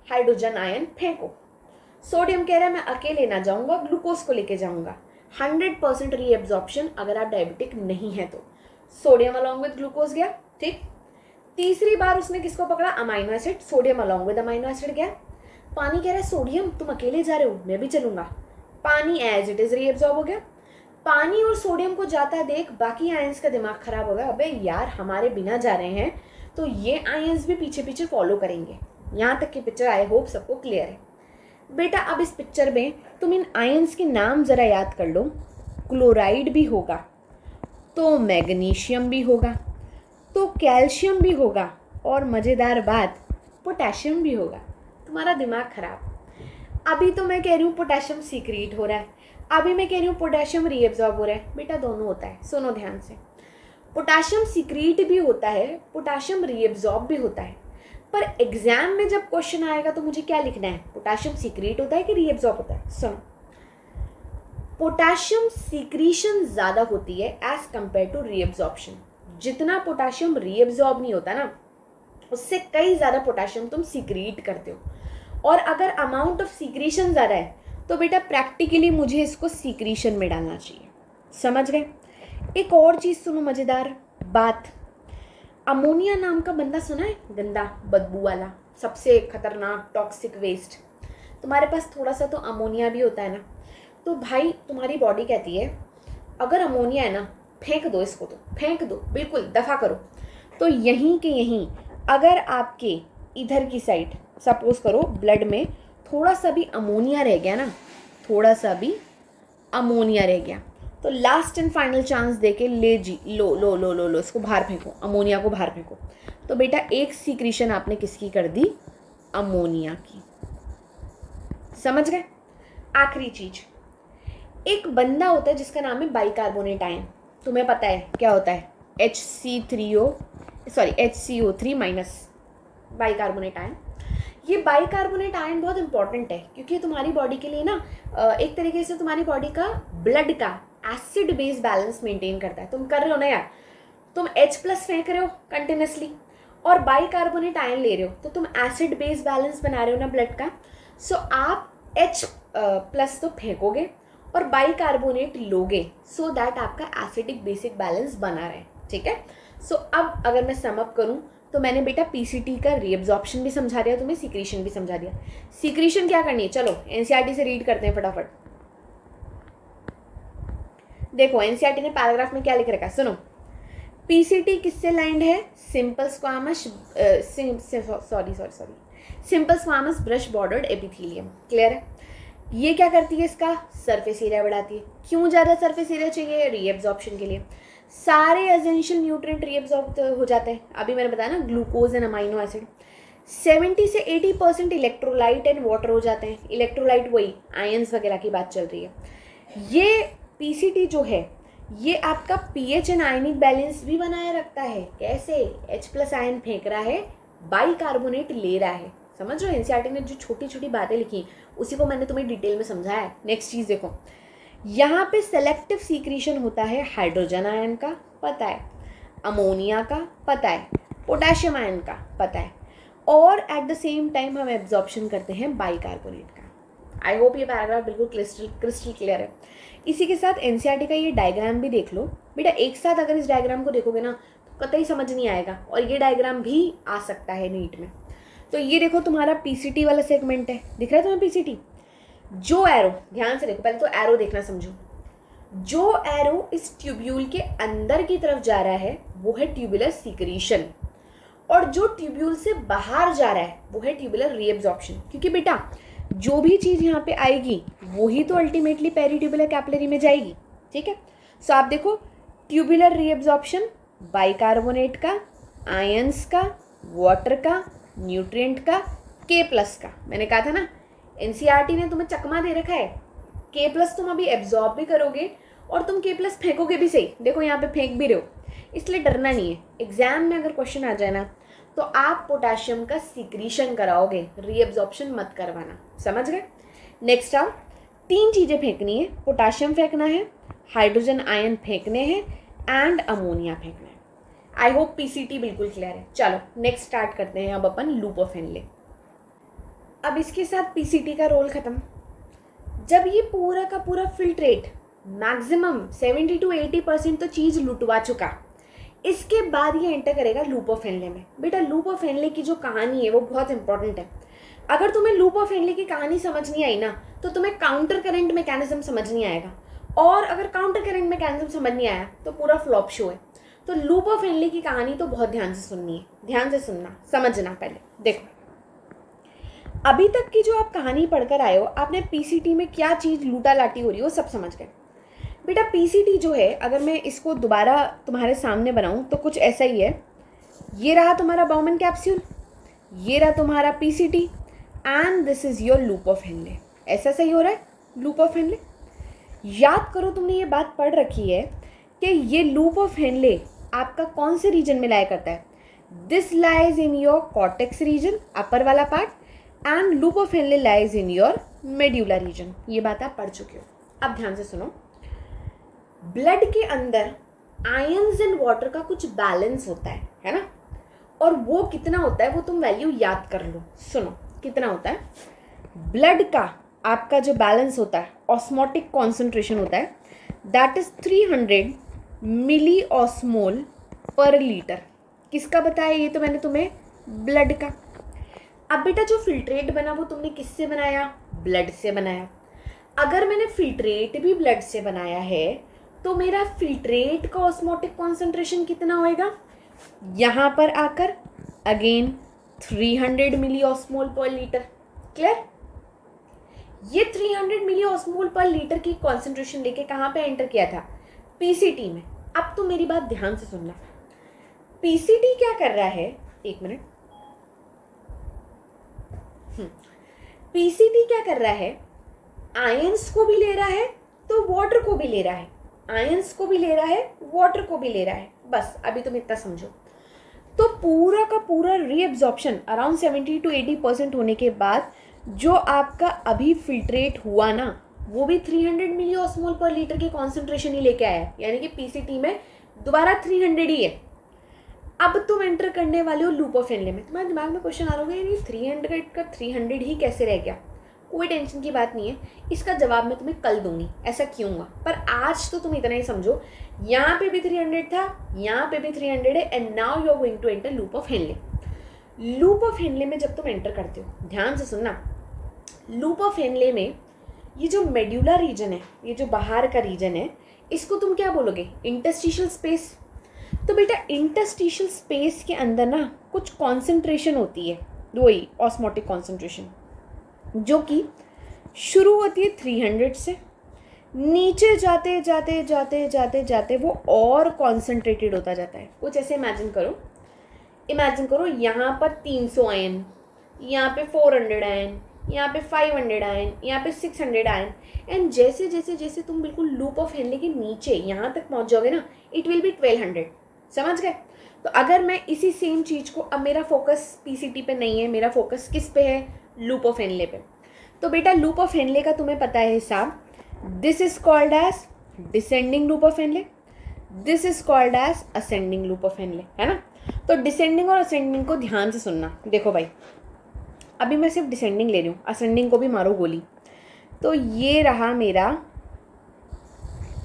हाइड्रोजन आयन फेंको। सोडियम कह रहा है मैं अकेले ना जाऊंगा, ग्लूकोज को लेके जाऊंगा। 100% रीएब्जॉर्प्शन अगर आप डायबिटिक नहीं है तो। सोडियम अलॉन्ग विद ग्लूकोज गया, ठीक। तीसरी बार उसने किसको पकड़ा, amino acid, sodium along with amino acid गया। पानी कह रहा है सोडियम तुम अकेले जा रहे हो, मैं भी चलूंगा। पानी एज इट इज रीएब्जॉर्ब हो गया। पानी और सोडियम को जाता देख बाकी आयंस का दिमाग खराब हो गया, अबे यार हमारे बिना जा रहे हैं तो ये आयंस भी पीछे पीछे फॉलो करेंगे। यहाँ तक की पिक्चर आई होप सबको क्लियर है। बेटा अब इस पिक्चर में तुम इन आयंस के नाम ज़रा याद कर लो। क्लोराइड भी होगा तो मैग्नीशियम भी होगा तो कैल्शियम भी होगा और मज़ेदार बात पोटेशियम भी होगा। तुम्हारा दिमाग खराब। अभी तो मैं कह रही हूँ पोटेशियम सीक्रेट हो रहा है, अभी मैं कह रही हूँ पोटेशियम रीएब्जॉर्ब हो रहा है। बेटा दोनों होता है, सुनो ध्यान से। पोटेशियम सीक्रेट भी होता है, पोटेशियम रीएब्जॉर्ब भी होता है। पर एग्जाम में जब क्वेश्चन आएगा तो मुझे क्या लिखना है, पोटेशियम सीक्रेट होता है कि रीएब्जॉर्ब होता है। सुनो, पोटेशियम सीक्रीशन ज़्यादा होती है एज कंपेयर टू रीएब्जॉर्प्शन। जितना पोटेशियम रीएब्जॉर्ब नहीं होता ना, उससे कई ज़्यादा पोटेशियम तुम सीक्रेट करते हो। और अगर अमाउंट ऑफ सीक्रीशन ज़्यादा है तो बेटा प्रैक्टिकली मुझे इसको सीक्रीशन में डालना चाहिए। समझ गए। एक और चीज़ सुनो, मज़ेदार बात। अमोनिया नाम का बंदा सुना है, गंदा बदबू वाला, सबसे खतरनाक टॉक्सिक वेस्ट। तुम्हारे पास थोड़ा सा तो अमोनिया भी होता है ना, तो भाई तुम्हारी बॉडी कहती है अगर अमोनिया है ना फेंक दो इसको, तो फेंक दो, बिल्कुल दफ़ा करो। तो यहीं के यहीं अगर आपके इधर की साइड सपोज करो ब्लड में थोड़ा सा भी अमोनिया रह गया ना, थोड़ा सा भी अमोनिया रह गया, तो लास्ट एंड फाइनल चांस देके ले जी, लो लो लो लो लो इसको बाहर फेंको, अमोनिया को बाहर फेंको। तो बेटा एक सीक्रीशन आपने किसकी कर दी, अमोनिया की। समझ गए? आखिरी चीज, एक बंदा होता है जिसका नाम है बाइकार्बोनेट आयन। तुम्हें पता है क्या होता है? HCO3 minus bicarbonate ion. ये बाइकार्बोनेट आयन बहुत इंपॉर्टेंट है क्योंकि तुम्हारी बॉडी के लिए ना एक तरीके से तुम्हारी बॉडी का ब्लड का एसिड बेस बैलेंस मेंटेन करता है। तुम कर रहे हो ना यार, तुम H+ फेंक रहे हो कंटिन्यूसली और बाइकार्बोनेट आयन ले रहे हो, तो तुम एसिड बेस बैलेंस बना रहे हो ना ब्लड का। सो आप H+ तो फेंकोगे और बाइकार्बोनेट लोगे, सो दैट आपका एसिडिक बेसिक बैलेंस बना रहे। ठीक है? सो अब अगर मैं सम अप करूं तो मैंने बेटा पीसीटी का रीअब्जॉर्प्शन भी समझा दिया तुम्हें, सीक्रेशन भी समझा दिया। सीक्रेशन क्या करनी है, चलो एनसीईआरटी से रीड करते हैं फटाफट। देखो एनसीईआरटी ने पैराग्राफ में क्या लिख रखा है, सुनो। पीसीटी किससे लाइंड है? Simple squamous simple squamous brush bordered epithelium. Clear है? ये क्या करती है? इसका सरफेस एरिया बढ़ाती है। क्यों ज़्यादा सरफेस एरिया चाहिए? रीअब्जॉर्प्शन के लिए। सारे एसेंशियल न्यूट्रिएंट रीअब्जॉर्ब हो जाते हैं। अभी मैंने बताया ना, ग्लूकोज एंड अमाइनो एसिड। 70 से 80% इलेक्ट्रोलाइट एंड वाटर हो जाते हैं। इलेक्ट्रोलाइट वही आयंस वगैरह की बात चल रही है। ये पीसीटी जो है ये आपका पीएच एंड आयनिक बैलेंस भी बनाए रखता है। कैसे? H+ आयन फेंक रहा है, बाइकार्बोनेट ले रहा है। समझ रहे हो? एनसीईआरटी ने जो छोटी छोटी बातें लिखी उसी को मैंने तुम्हें डिटेल में समझाया है। नेक्स्ट चीज़ देखो, यहाँ पे सेलेक्टिव सीक्रेशन होता है हाइड्रोजन आयन का, पता है, अमोनिया का पता है, पोटेशियम आयन का पता है, और एट द सेम टाइम हम एब्जॉर्प्शन करते हैं बाइकार्बोनेट का। आई होप ये पैराग्राफ बिल्कुल क्रिस्टल क्लियर है। इसी के साथ एनसीईआरटी का ये डायग्राम भी देख लो बेटा। एक साथ अगर इस डायग्राम को देखोगे ना तो कतई समझ नहीं आएगा, और ये डायग्राम भी आ सकता है नीट में। तो ये देखो तुम्हारा पीसीटी वाला सेगमेंट है, दिख रहा है तुम्हें पीसीटी? जो एरो, ध्यान से देखो, पहले तो एरो देखना समझो। जो एरो इस ट्यूब्यूल के अंदर की तरफ जा रहा है वो है ट्यूबुलर सीक्रेशन, और जो ट्यूब्यूल से बाहर जा रहा है वो है ट्यूबुलर रीअब्जॉर्प्शन। क्योंकि बेटा जो भी चीज़ यहाँ पे आएगी वही तो अल्टीमेटली पेरिट्यूबुलर कैपिलरी में जाएगी। ठीक है? सो आप देखो, ट्यूबुलर रीअब्जॉर्प्शन बाइकार्बोनेट का, आयंस का, वाटर का, न्यूट्रिएंट का, K+ का। मैंने कहा था ना एनसीईआरटी ने तुम्हें चकमा दे रखा है। K+ तुम अभी एब्जॉर्ब भी करोगे और तुम K+ फेंकोगे भी सही। देखो यहाँ पे फेंक भी रहे हो, इसलिए डरना नहीं है। एग्जाम में अगर क्वेश्चन आ जाए ना तो आप पोटेशियम का सीक्रेशन कराओगे, रीअब्जॉर्प्शन मत करवाना। समझ गए? नेक्स्ट आओ, 3 चीज़ें फेंकनी है। पोटेशियम फेंकना है, हाइड्रोजन आयन फेंकने हैं, एंड अमोनिया फेंकना है। आई होप पीसीटी बिल्कुल क्लियर है। चलो नेक्स्ट स्टार्ट करते हैं अब अपन लूप ऑफ हेनले। अब इसके साथ पीसीटी का रोल खत्म। जब ये पूरा का पूरा फिल्ट्रेट मैक्सिमम 70 to 80% तो चीज़ लुटवा चुका, इसके बाद ये एंटर करेगा लूप ऑफ हेनले में। बेटा लूप ऑफ हेनले की जो कहानी है वो बहुत इंपॉर्टेंट है। अगर तुम्हें लूप ऑफ हेनले की कहानी समझ नहीं आई ना तो तुम्हें काउंटर करंट मैकेनिज्म समझ नहीं आएगा, और अगर काउंटर करंट मैकेनिज्म समझ नहीं आया तो पूरा फ्लॉप शो है। तो लूप ऑफ हेनले की कहानी तो बहुत ध्यान से सुननी है, ध्यान से सुनना, समझना। पहले देखो, अभी तक की जो आप कहानी पढ़कर आए हो, आपने पीसीटी में क्या चीज़ लूटा लाटी हो रही है वो सब समझ गए। बेटा पीसीटी जो है, अगर मैं इसको दोबारा तुम्हारे सामने बनाऊं तो कुछ ऐसा ही है। ये रहा तुम्हारा बाउमन कैप्सूल, ये रहा तुम्हारा PCT, and this is your loop of Henley. ऐसा सही हो रहा है लूप ऑफ हेनले? याद करो, तुमने ये बात पढ़ रखी है कि ये लूप ऑफ हेनले आपका कौन से रीजन में लाया करता है? This lies in your cortex region, upper वाला part, and loop of Henle lies in your medulla region. ये बात आप पढ़ चुके हो। अब ध्यान से सुनो, ब्लड के अंदर आयंस एंड वाटर का कुछ बैलेंस होता है ना? और वो कितना होता है वो तुम वैल्यू याद कर लो। सुनो कितना होता है ब्लड का, आपका जो बैलेंस होता है, ऑस्मोटिक कॉन्सेंट्रेशन होता है, that is 300 milli osmole per litre. किसका बताया? ये तो मैंने तुम्हें ब्लड का। अब बेटा जो फिल्ट्रेट बना वो तुमने किससे बनाया? ब्लड से बनाया। अगर मैंने फिल्ट्रेट भी ब्लड से बनाया है तो मेरा फिल्ट्रेट का ऑस्मोटिक कॉन्सेंट्रेशन कितना होएगा? यहाँ पर आकर अगेन 300 मिली ऑस्मोल पर लीटर। क्लियर? ये 300 मिली ऑस्मोल पर लीटर की कॉन्सेंट्रेशन लेके कहाँ पे एंटर किया था? पीसीटी में। अब तो मेरी बात ध्यान से सुनना, पीसीटी क्या कर रहा है, एक मिनट, पीसीटी क्या कर रहा है, आयंस को भी ले रहा है तो वाटर को भी ले रहा है, आयंस को भी ले रहा है, वाटर को भी ले रहा है। बस अभी तुम इतना समझो। तो पूरा का पूरा रीएब्जॉर्प्शन अराउंड 70 to 80% होने के बाद जो आपका अभी फिल्ट्रेट हुआ ना, वो भी 300 मिली ऑस्मोल पर लीटर की कॉन्सेंट्रेशन ही लेके आया, यानी कि पीसीटी में दोबारा 300 ही है। अब तुम एंटर करने वाले हो लूप ऑफ हेनले में। तुम्हारे दिमाग में क्वेश्चन आ रहा होगा, 300 का 300 ही कैसे रह गया? कोई टेंशन की बात नहीं है, इसका जवाब मैं तुम्हें कल दूंगी, ऐसा क्यों हुआ। पर आज तो तुम इतना ही समझो, यहाँ पे भी 300 था, यहाँ पे भी 300 है, and now you are going to enter loop of Henle. Loop of Henle में जब तुम एंटर करते हो, ध्यान से सुनना, लूप ऑफ हेनले में ये जो मेड्यूलर रीजन है, ये जो बाहर का रीजन है, इसको तुम क्या बोलोगे? Interstitial space. तो बेटा इंटरस्टिशियल स्पेस के अंदर ना कुछ कॉन्सेंट्रेशन होती है, वही ऑस्मोटिक कॉन्सेंट्रेशन, जो कि शुरू होती है 300 से, नीचे जाते जाते जाते जाते जाते वो और कॉन्सेंट्रेटेड होता जाता है। कुछ ऐसे इमेजिन करो यहाँ पर 300 आयन, यहाँ पे 400 आयन, यहाँ पे 500 आयन, यहाँ पे 600 आयन, एंड जैसे जैसे जैसे तुम बिल्कुल लूप ऑफ हेनले के नीचे यहाँ तक पहुँच जाओगे ना, इट विल बी 1200। समझ गए? तो अगर मैं इसी सेम चीज़ को, अब मेरा फोकस पीसीटी पे नहीं है, मेरा फोकस किस पे है? लूप ऑफ हेनले पे। तो बेटा लूप ऑफ हेनले का तुम्हें पता है हिसाब, this is called as descending loop of Henle, this is called as ascending loop of Henle, है ना। तो डिसेंडिंग और असेंडिंग को ध्यान से सुनना। देखो भाई, अभी मैं सिर्फ डिसेंडिंग ले रही हूँ, असेंडिंग को भी मारो गोली। तो ये रहा मेरा,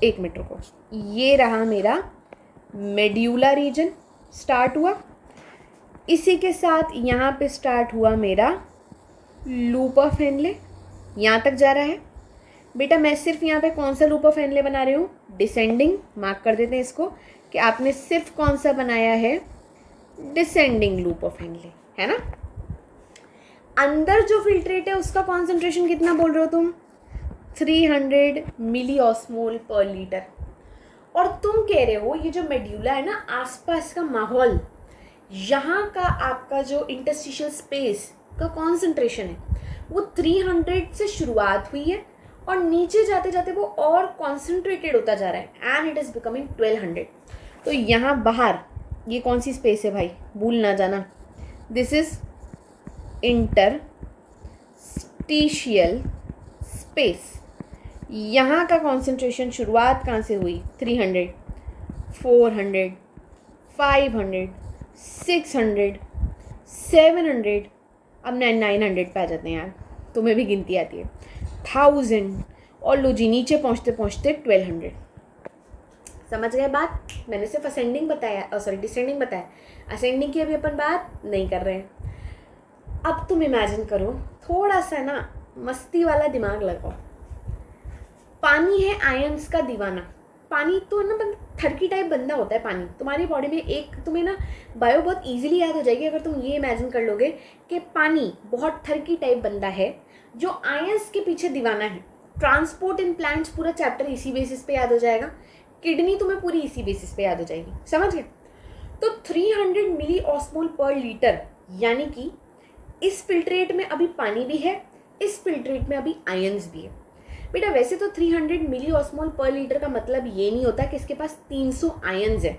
एक मिनट रुको, ये रहा मेरा मेड्यूला रीजन स्टार्ट हुआ, इसी के साथ यहाँ पे स्टार्ट हुआ मेरा लूप ऑफ हेनले, यहाँ तक जा रहा है। बेटा मैं सिर्फ यहाँ पे कौन सा लूप ऑफ हेनले बना रही हूँ? डिसेंडिंग। मार्क कर देते हैं इसको कि आपने सिर्फ कौन सा बनाया है? डिसेंडिंग लूप ऑफ हेनले, है ना। अंदर जो फिल्ट्रेट है उसका कॉन्सेंट्रेशन कितना बोल रहे हो तुम? 300 मिली ऑस्मोल पर लीटर। और तुम कह रहे हो ये जो मेड्यूला है ना, आसपास का माहौल, यहाँ का आपका जो इंटरस्टिशियल स्पेस का कॉन्सेंट्रेशन है वो 300 से शुरुआत हुई है और नीचे जाते जाते वो और कॉन्सेंट्रेटेड होता जा रहा है एंड इट इज़ बिकमिंग 1200। तो यहाँ बाहर ये कौन सी स्पेस है भाई? भूल ना जाना, दिस इज इंटरस्टिशियल स्पेस। यहाँ का कॉन्सेंट्रेशन शुरुआत कहाँ से हुई? 300, 400, 500, 600, 700, अब 900 पे आ जाते हैं यार, तुम्हें भी गिनती आती है, 1000, और लो जी नीचे पहुँचते पहुँचते 1200। समझ गए बात? मैंने सिर्फ असेंडिंग बताया, सॉरी डिसेंडिंग बताया, असेंडिंग की अभी अपन बात नहीं कर रहे हैं। अब तुम इमेजिन करो, थोड़ा सा ना मस्ती वाला दिमाग लगाओ। पानी है आयंस का दीवाना। पानी तो ना थरकी टाइप बंदा होता है पानी तुम्हारी बॉडी में। एक तुम्हें ना बायो बहुत इजीली याद हो जाएगी अगर तुम ये इमेजिन कर लोगे कि पानी बहुत थरकी टाइप बंदा है जो आयंस के पीछे दीवाना है। ट्रांसपोर्ट इन प्लांट्स पूरा चैप्टर इसी बेसिस पे याद हो जाएगा, किडनी तुम्हें पूरी इसी बेसिस पे याद हो जाएगी। समझ गए? तो 300 मिली ऑस्मोल पर लीटर, यानी कि इस फिल्ट्रेट में अभी पानी भी है, इस फिल्ट्रेट में अभी आयंस भी है। बेटा वैसे तो 300 मिली ऑस्मोल पर लीटर का मतलब ये नहीं होता कि इसके पास 300 आयंस है,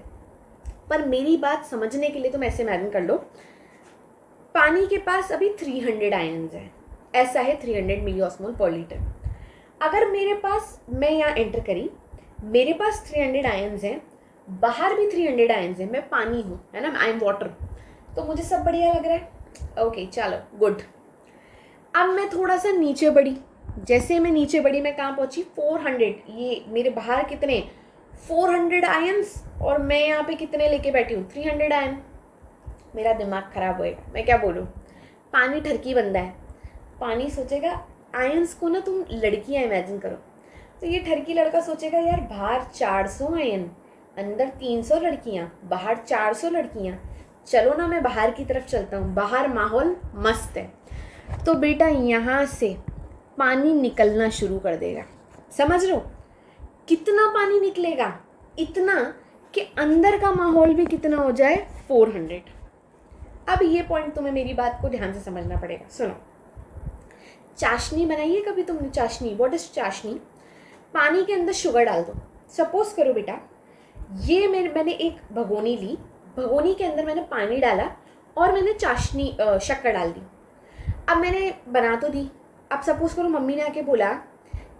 पर मेरी बात समझने के लिए तुम ऐसे इमेजिन कर लो, पानी के पास अभी 300 आयंस है, ऐसा है 300 मिली ऑस्मोल पर लीटर। अगर मेरे पास, मैं यहाँ एंटर करी, मेरे पास 300 आयंस हैं, बाहर भी 300 आयंस हैं, मैं पानी हूँ, है ना, आई एम वाटर, तो मुझे सब बढ़िया लग रहा है। ओके चलो गुड। अब मैं थोड़ा सा नीचे बढ़ी, जैसे मैं नीचे बढ़ी मैं कहाँ पहुँची? 400। ये मेरे बाहर कितने? 400 आयंस, और मैं यहाँ पे कितने लेके बैठी हूँ? 300 आयन। मेरा दिमाग खराब होएगा, मैं क्या बोलूँ? पानी ठरकी बंदा है, पानी सोचेगा, आयंस को ना तुम लड़कियाँ इमेजिन करो, तो ये ठरकी लड़का सोचेगा यार बाहर 400 आयन, अंदर 300 लड़कियाँ, बाहर 400 लड़कियाँ, चलो ना मैं बाहर की तरफ चलता हूँ, बाहर माहौल मस्त है। तो बेटा यहाँ से पानी निकलना शुरू कर देगा। समझ रहे हो? कितना पानी निकलेगा? इतना कि अंदर का माहौल भी कितना हो जाए? 400। अब ये पॉइंट तुम्हें मेरी बात को ध्यान से समझना पड़ेगा। सुनो, चाशनी बनाई है कभी तुमने? चाशनी, व्हाट इज चाशनी? पानी के अंदर शुगर डाल दो। सपोज करो बेटा ये मैंने एक भगोनी ली, भगोनी के अंदर मैंने पानी डाला और मैंने चाशनी शक्कर डाल दी। अब मैंने बना तो दी। अब सपोज करो मम्मी ने आके बोला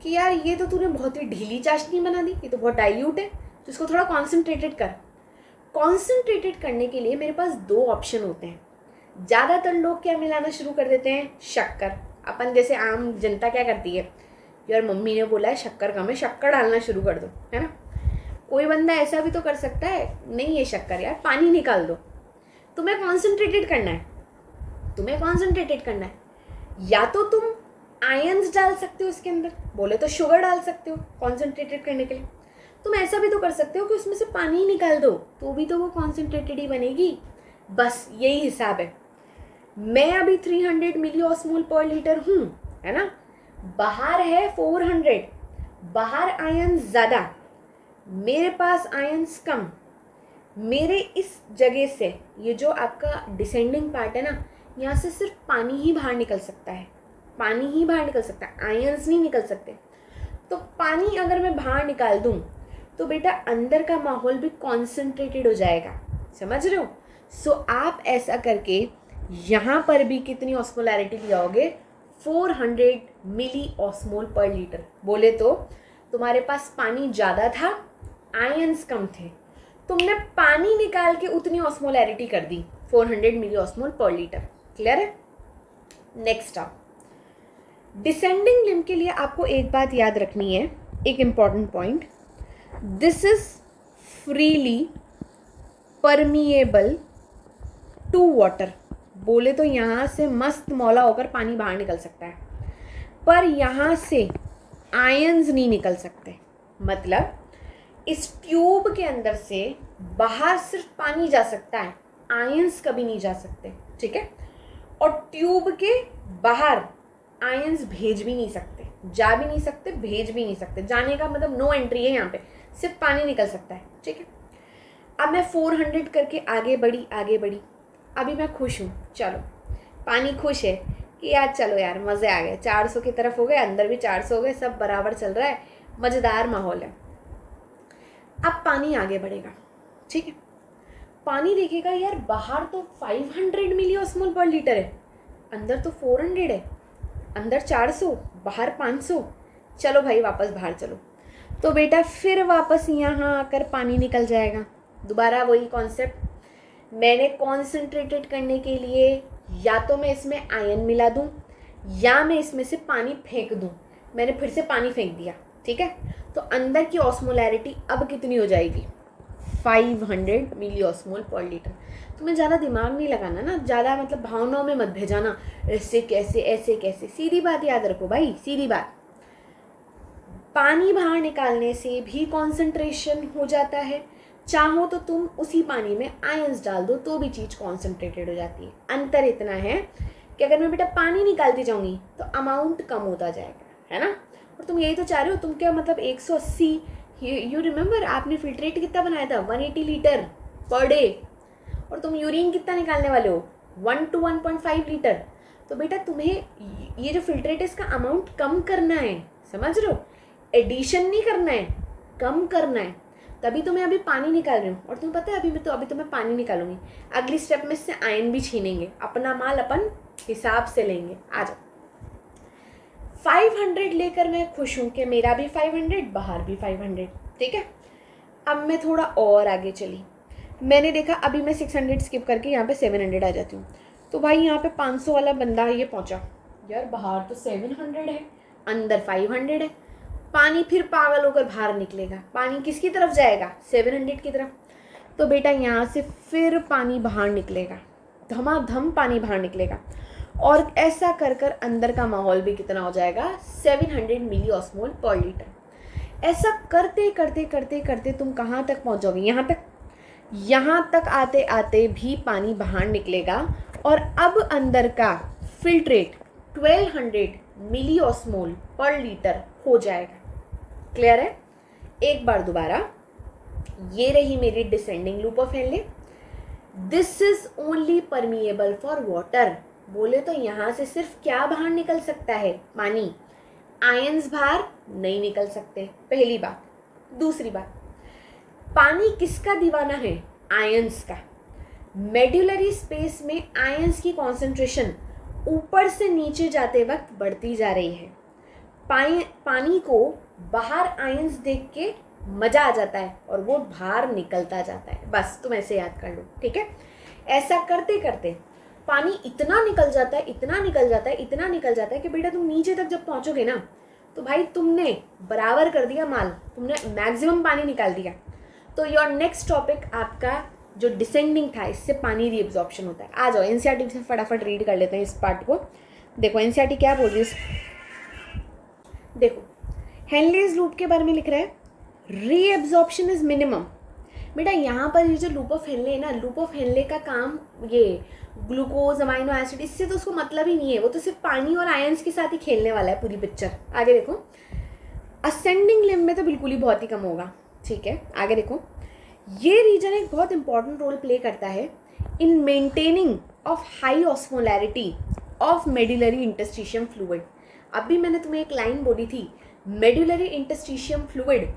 कि यार ये तो तूने बहुत ही ढीली चाशनी बना दी, ये तो बहुत डाइल्यूट है, तो इसको थोड़ा कॉन्सेंट्रेटेड कर। कॉन्सेंट्रेटेड करने के लिए मेरे पास दो ऑप्शन होते हैं। ज़्यादातर लोग क्या मिलाना शुरू कर देते हैं? शक्कर। अपन जैसे आम जनता क्या करती है, यार मम्मी ने बोला है शक्कर कम है, शक्कर डालना शुरू कर दो, है ना। कोई बंदा ऐसा भी तो कर सकता है, नहीं ये शक्कर यार पानी निकाल दो। तुम्हें कॉन्सेंट्रेटेड करना है, तुम्हें कॉन्सेंट्रेटेड करना है। या तो तुम आयंस डाल सकते हो इसके अंदर, बोले तो शुगर डाल सकते हो कॉन्सेंट्रेटेड करने के लिए। तुम ऐसा भी तो कर सकते हो कि उसमें से पानी निकाल दो, तो भी तो वो कॉन्सेंट्रेटेड ही बनेगी। बस यही हिसाब है। मैं अभी 300 मिली ऑस्मोल पर लीटर हूँ, है ना, बाहर है 400, बाहर आयंस ज़्यादा, मेरे पास आयंस कम। मेरे इस जगह से ये जो आपका डिसेंडिंग पार्ट है ना, यहाँ से सिर्फ पानी ही बाहर निकल सकता है, पानी ही बाहर निकल सकता है, आयंस नहीं निकल सकते। तो पानी अगर मैं बाहर निकाल दूँ तो बेटा अंदर का माहौल भी कॉन्सेंट्रेटेड हो जाएगा, समझ रहे हो। सो आप ऐसा करके यहाँ पर भी कितनी osmolarity लियाओगे? 400 milli osmole per litre. बोले तो तुम्हारे पास पानी ज़्यादा था, आयंस कम थे, तुमने पानी निकाल के उतनी ऑस्मोलैरिटी कर दी, 400 milli osmole per litre. Clear है? नेक्स्ट आप डिसेंडिंग लिम्ब के लिए आपको एक बात याद रखनी है, एक important point, this is freely permeable to water. बोले तो यहाँ से मस्त मौला होकर पानी बाहर निकल सकता है, पर यहाँ से आयंस नहीं निकल सकते। मतलब इस ट्यूब के अंदर से बाहर सिर्फ पानी जा सकता है, आयंस कभी नहीं जा सकते, ठीक है। और ट्यूब के बाहर आयंस भेज भी नहीं सकते, जा भी नहीं सकते, भेज भी नहीं सकते। जाने का मतलब नो एंट्री है, यहाँ पे सिर्फ पानी निकल सकता है, ठीक है। अब मैं 400 करके आगे बढ़ी, अभी मैं खुश हूँ, चलो पानी खुश है कि यार चलो यार मज़े आ गए, 400 की तरफ हो गए, अंदर भी 400 हो गए, सब बराबर चल रहा है, मज़ेदार माहौल है। अब पानी आगे बढ़ेगा, ठीक है। पानी देखेगा यार बाहर तो 500 मिली ऑस्मोल पर लीटर है, अंदर तो 400 है, अंदर 400, बाहर 500। चलो भाई वापस बाहर चलो। तो बेटा फिर वापस यहाँ आकर पानी निकल जाएगा। दोबारा वही कॉन्सेप्ट, मैंने कॉन्सेंट्रेटेड करने के लिए या तो मैं इसमें आयन मिला दूँ या मैं इसमें से पानी फेंक दूँ। मैंने फिर से पानी फेंक दिया, ठीक है। तो अंदर की ऑस्मोलैरिटी अब कितनी हो जाएगी? 500 मिली ऑस्मोल पर लीटर। तुम्हें ज़्यादा दिमाग नहीं लगाना ना, ज़्यादा मतलब भावनाओं में मत भेजाना, ऐसे कैसे ऐसे कैसे। सीधी बात याद रखो भाई, सीधी बात। पानी बाहर निकालने से भी कॉन्सेंट्रेशन हो जाता है, चाहो तो तुम उसी पानी में आयंस डाल दो तो भी चीज़ कॉन्सेंट्रेटेड हो जाती है। अंतर इतना है कि अगर मैं बेटा पानी निकालती जाऊँगी तो अमाउंट कम होता जाएगा, है ना। और तुम यही तो चाह रहे हो, तुम क्या मतलब 180, यू रिमेंबर आपने फिल्ट्रेट कितना बनाया था? 180 लीटर पर डे। और तुम यूरिन कितना निकालने वाले हो? 1 to 1.5 लीटर। तो बेटा तुम्हें ये जो फिल्ट्रेट है इसका अमाउंट कम करना है, समझ रहे हो। एडिशन नहीं करना है, कम करना है। तभी तो मैं अभी पानी निकाल रही हूँ। और तुम्हें पता है अभी तो मैं पानी निकालूंगी, अगली स्टेप में इससे आयन भी छीनेंगे, अपना माल अपन हिसाब से लेंगे। आ जाओ। 500 लेकर मैं खुश हूँ कि मेरा भी 500, बाहर भी 500, ठीक है। अब मैं थोड़ा और आगे चली, मैंने देखा अभी मैं 600 स्किप करके यहाँ पे 700 आ जाती हूँ। तो भाई यहाँ पे 500 वाला बंदा ये पहुँचा, यार बाहर तो 700 है, अंदर 500 है। पानी फिर पागल होकर बाहर निकलेगा। पानी किसकी तरफ जाएगा? 700 की तरफ। तो बेटा यहाँ से फिर पानी बाहर निकलेगा, धमाधम पानी बाहर निकलेगा। और ऐसा कर कर अंदर का माहौल भी कितना हो जाएगा? 700 मिली ऑस्मोल पर लीटर। ऐसा करते करते करते करते तुम कहाँ तक पहुँच जाओगे? यहाँ तक आते आते भी पानी बाहर निकलेगा। और अब अंदर का फिल्ट्रेट 1200 मिली ऑस्मोल पर लीटर हो जाएगा। क्लियर है? एक बार दोबारा, ये रही मेरी descending loop of Henle. This is only permeable for water. बोले तो यहाँ से सिर्फ क्या बाहर निकल सकता है? पानी। आयंस बाहर नहीं निकल सकते, पहली बात। दूसरी बात, पानी किसका दीवाना है? आयंस का। मेड्यूलरी स्पेस में आयंस की कॉन्सेंट्रेशन ऊपर से नीचे जाते वक्त बढ़ती जा रही है। पानी को बाहर आयंस देख के मज़ा आ जाता है और वो बाहर निकलता जाता है। बस तुम ऐसे याद कर लो, ठीक है। ऐसा करते करते पानी इतना निकल जाता है, इतना निकल जाता है, इतना निकल जाता है कि बेटा तुम नीचे तक जब पहुँचोगे ना तो भाई तुमने बराबर कर दिया माल, तुमने मैक्सिमम पानी निकाल दिया। तो योर नेक्स्ट टॉपिक आपका जो डिसेंडिंग था, इससे पानी रीअब्जॉर्प्शन होता है। आ जाओ एनसीईआरटी से फटाफट रीड कर लेते हैं इस पार्ट को। देखो एनसीईआरटी क्या बोल रही है, देखो हेनलेज लूप के बारे में लिख रहा है, रीअब्जॉर्प्शन इज मिनिमम। बेटा यहाँ पर ये जो लूप ऑफ हेनले है ना, लूप ऑफ हेनले का काम ये ग्लूकोज, अमाइनो एसिड, इससे तो उसको मतलब ही नहीं है, वो तो सिर्फ पानी और आयंस के साथ ही खेलने वाला है पूरी पिक्चर। आगे देखो, असेंडिंग लिम्ब में तो बिल्कुल ही बहुत ही कम होगा, ठीक है। आगे देखो, ये रीजन एक बहुत इंपॉर्टेंट रोल प्ले करता है in maintaining of high osmolarity of medullary interstitium fluid. अभी मैंने तुम्हें एक लाइन बोली थी, मेडुलरी इंटरस्टिशियम फ्लूइड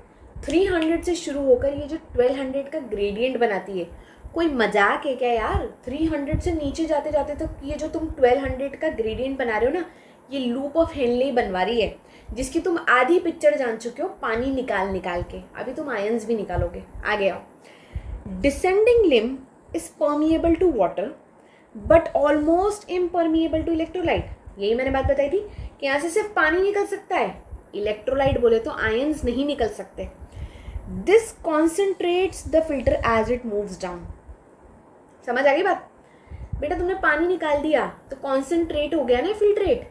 300 से शुरू होकर ये जो 1200 का ग्रेडियंट बनाती है। कोई मजाक है क्या यार? 300 से नीचे जाते जाते तो ये जो तुम 1200 का ग्रेडियंट बना रहे हो ना, ये लूप ऑफ हेनले बनवा रही है, जिसकी तुम आधी पिक्चर जान चुके हो पानी निकाल निकाल के। अभी तुम आयंस भी निकालोगे। आगे आओ, descending limb is permeable to water but almost impermeable to electrolyte. यही मैंने बात बताई थी कि यहाँ से सिर्फ पानी निकल सकता है, इलेक्ट्रोलाइट बोले तो आयंस नहीं निकल सकते। This concentrates the filter as it moves down. समझ आ गई बात? बेटा तुमने पानी निकाल दिया तो कॉन्सेंट्रेट हो गया ना फिल्ट्रेट,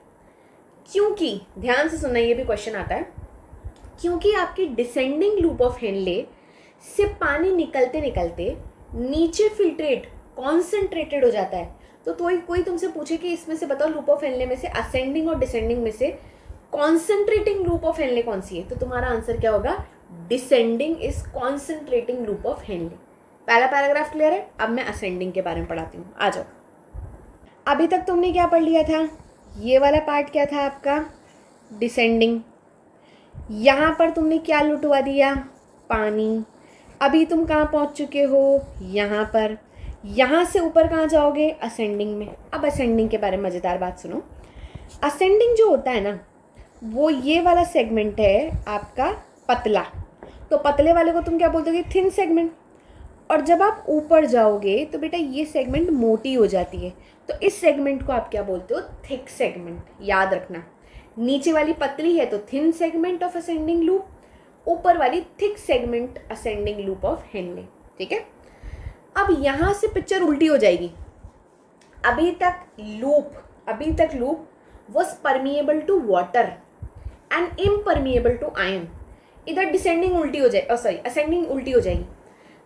क्योंकि ध्यान से सुनना, ये भी क्वेश्चन आता है, क्योंकि आपकी डिसेंडिंग लूप ऑफ हेनले से पानी निकलते निकलते नीचे फिल्ट्रेट कॉन्सेंट्रेटेड हो जाता है। तो कोई तुमसे पूछे कि इसमें से बताओ लूप ऑफ हेनले में से असेंडिंग और डिसेंडिंग में से कॉन्सेंट्रेटिंग लूप ऑफ हेनले कौन सी है? तो तुम्हारा आंसर क्या होगा? Descending is concentrating loop of Henley. पहला पैराग्राफ क्लियर है? अब मैं असेंडिंग के बारे में पढ़ाती हूँ। आ जाओ, अभी तक तुमने क्या पढ़ लिया था? ये वाला पार्ट क्या था आपका? डिसेंडिंग। यहाँ पर तुमने क्या लुटवा दिया? पानी। अभी तुम कहाँ पहुँच चुके हो? यहाँ पर। यहाँ से ऊपर कहाँ जाओगे? असेंडिंग में। अब असेंडिंग के बारे में मज़ेदार बात सुनो। असेंडिंग जो होता है ना, वो ये वाला सेगमेंट है आपका पतला। तो पतले वाले को तुम क्या बोलते हो? Thin segment. और जब आप ऊपर जाओगे तो बेटा ये सेगमेंट मोटी हो जाती है, तो इस सेगमेंट को आप क्या बोलते हो? Thick segment. याद रखना, नीचे वाली पतली है तो thin segment of ascending loop, ऊपर वाली thick segment ascending loop of Henley, ठीक है। अब यहाँ से पिक्चर उल्टी हो जाएगी। अभी तक loop was permeable to water and impermeable to iron। इधर डिसेंडिंग उल्टी हो जाए, असेंडिंग उल्टी हो जाएगी।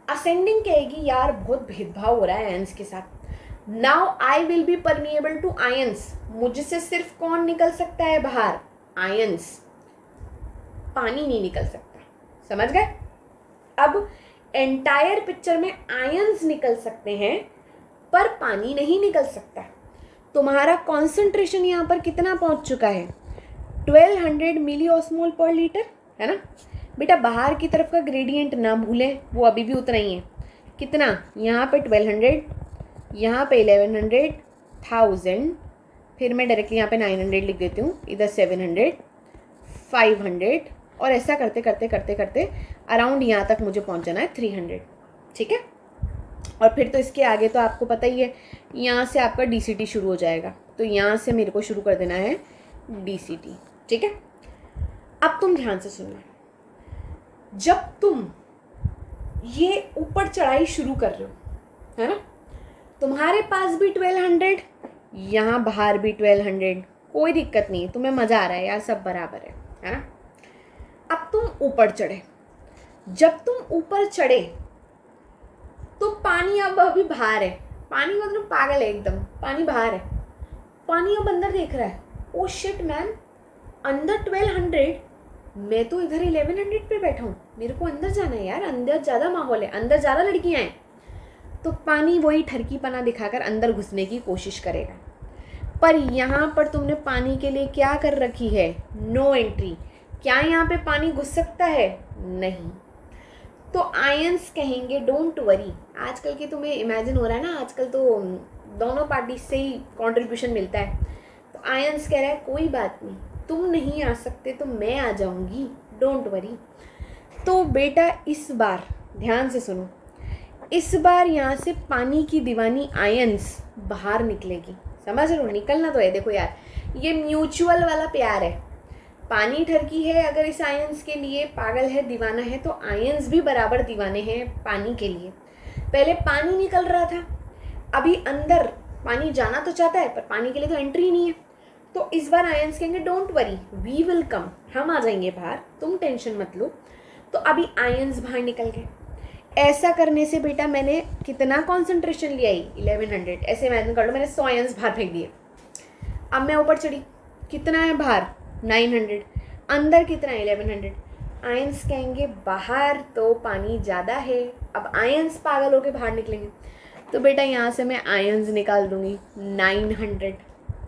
असेंडिंग कहेगी यार बहुत भेदभाव हो रहा है आयंस के साथ। Now I will be permeable to ions. मुझसे सिर्फ कौन निकल सकता है बाहर? आयंस। पानी नहीं निकल सकता। समझ गए? अब एंटायर पिक्चर में आयंस निकल सकते हैं पर पानी नहीं निकल सकता। तुम्हारा कॉन्सेंट्रेशन यहाँ पर कितना पहुँच चुका है? 1200 मिली ऑस्मोल पर लीटर, है ना बेटा। बाहर की तरफ का ग्रेडियंट ना भूलें, वो अभी भी उतना ही है। कितना? यहाँ पे 1200, यहाँ पे 1100, 1000, फिर मैं डायरेक्टली यहाँ पे 900 लिख देती हूँ, इधर 700, 500, और ऐसा करते करते करते करते अराउंड यहाँ तक मुझे पहुँच जाना है 300, ठीक है। और फिर तो इसके आगे तो आपको पता ही है, यहाँ से आपका DCT शुरू हो जाएगा, तो यहाँ से मेरे को शुरू कर देना है DCT, ठीक है। अब तुम ध्यान से सुनना, जब तुम ये ऊपर चढ़ाई शुरू कर रहे हो, है ना, तुम्हारे पास भी 1200, यहाँ बाहर भी 1200, कोई दिक्कत नहीं, तुम्हें मज़ा आ रहा है यार, सब बराबर है ना। अब तुम ऊपर चढ़े, जब तुम ऊपर चढ़े तो पानी अब अभी बाहर है। पानी मतलब पागल है एकदम, पानी बाहर है, पानी अब अंदर देख रहा है। ओ शिट मैन, अंदर 1200, मैं तो इधर 1100 पे बैठा हूँ, मेरे को अंदर जाना है यार, अंदर ज़्यादा माहौल है, अंदर ज़्यादा लड़कियाँ हैं। तो पानी वही ठरकीपना दिखाकर अंदर घुसने की कोशिश करेगा। पर यहाँ पर तुमने पानी के लिए क्या कर रखी है, नो एंट्री। क्या यहाँ पे पानी घुस सकता है, नहीं। तो आयंस कहेंगे डोंट वरी। आजकल के तुम्हें इमेजिन हो रहा है ना, आजकल तो दोनों पार्टी से ही कंट्रीब्यूशन मिलता है। तो आयंस कह रहा है कोई बात नहीं, तुम नहीं आ सकते तो मैं आ जाऊंगी, डोंट वरी। तो बेटा इस बार ध्यान से सुनो, इस बार यहाँ से पानी की दीवानी आयंस बाहर निकलेगी। समझ रहे हो, निकलना तो है। देखो यार, ये म्यूचुअल वाला प्यार है। पानी ठरकी है अगर इस आयंस के लिए, पागल है, दीवाना है, तो आयंस भी बराबर दीवाने हैं पानी के लिए। पहले पानी निकल रहा था, अभी अंदर पानी जाना तो चाहता है पर पानी के लिए तो एंट्री नहीं है। तो इस बार आयंस कहेंगे don't worry, we will come, हम आ जाएंगे बाहर, तुम टेंशन मत लो। तो अभी आयंस बाहर निकल गए। ऐसा करने से बेटा मैंने कितना कॉन्सेंट्रेशन लिया ही, 1100। ऐसे इमेजिन कर लो, मैंने 100 आयंस बाहर फेंक दिए। अब मैं ऊपर चढ़ी, कितना है बाहर, 900, अंदर कितना है, 1100। आयंस कहेंगे बाहर तो पानी ज़्यादा है। अब आयंस पागल होकर बाहर निकलेंगे, तो बेटा यहाँ से मैं आयंस निकाल दूंगी 900।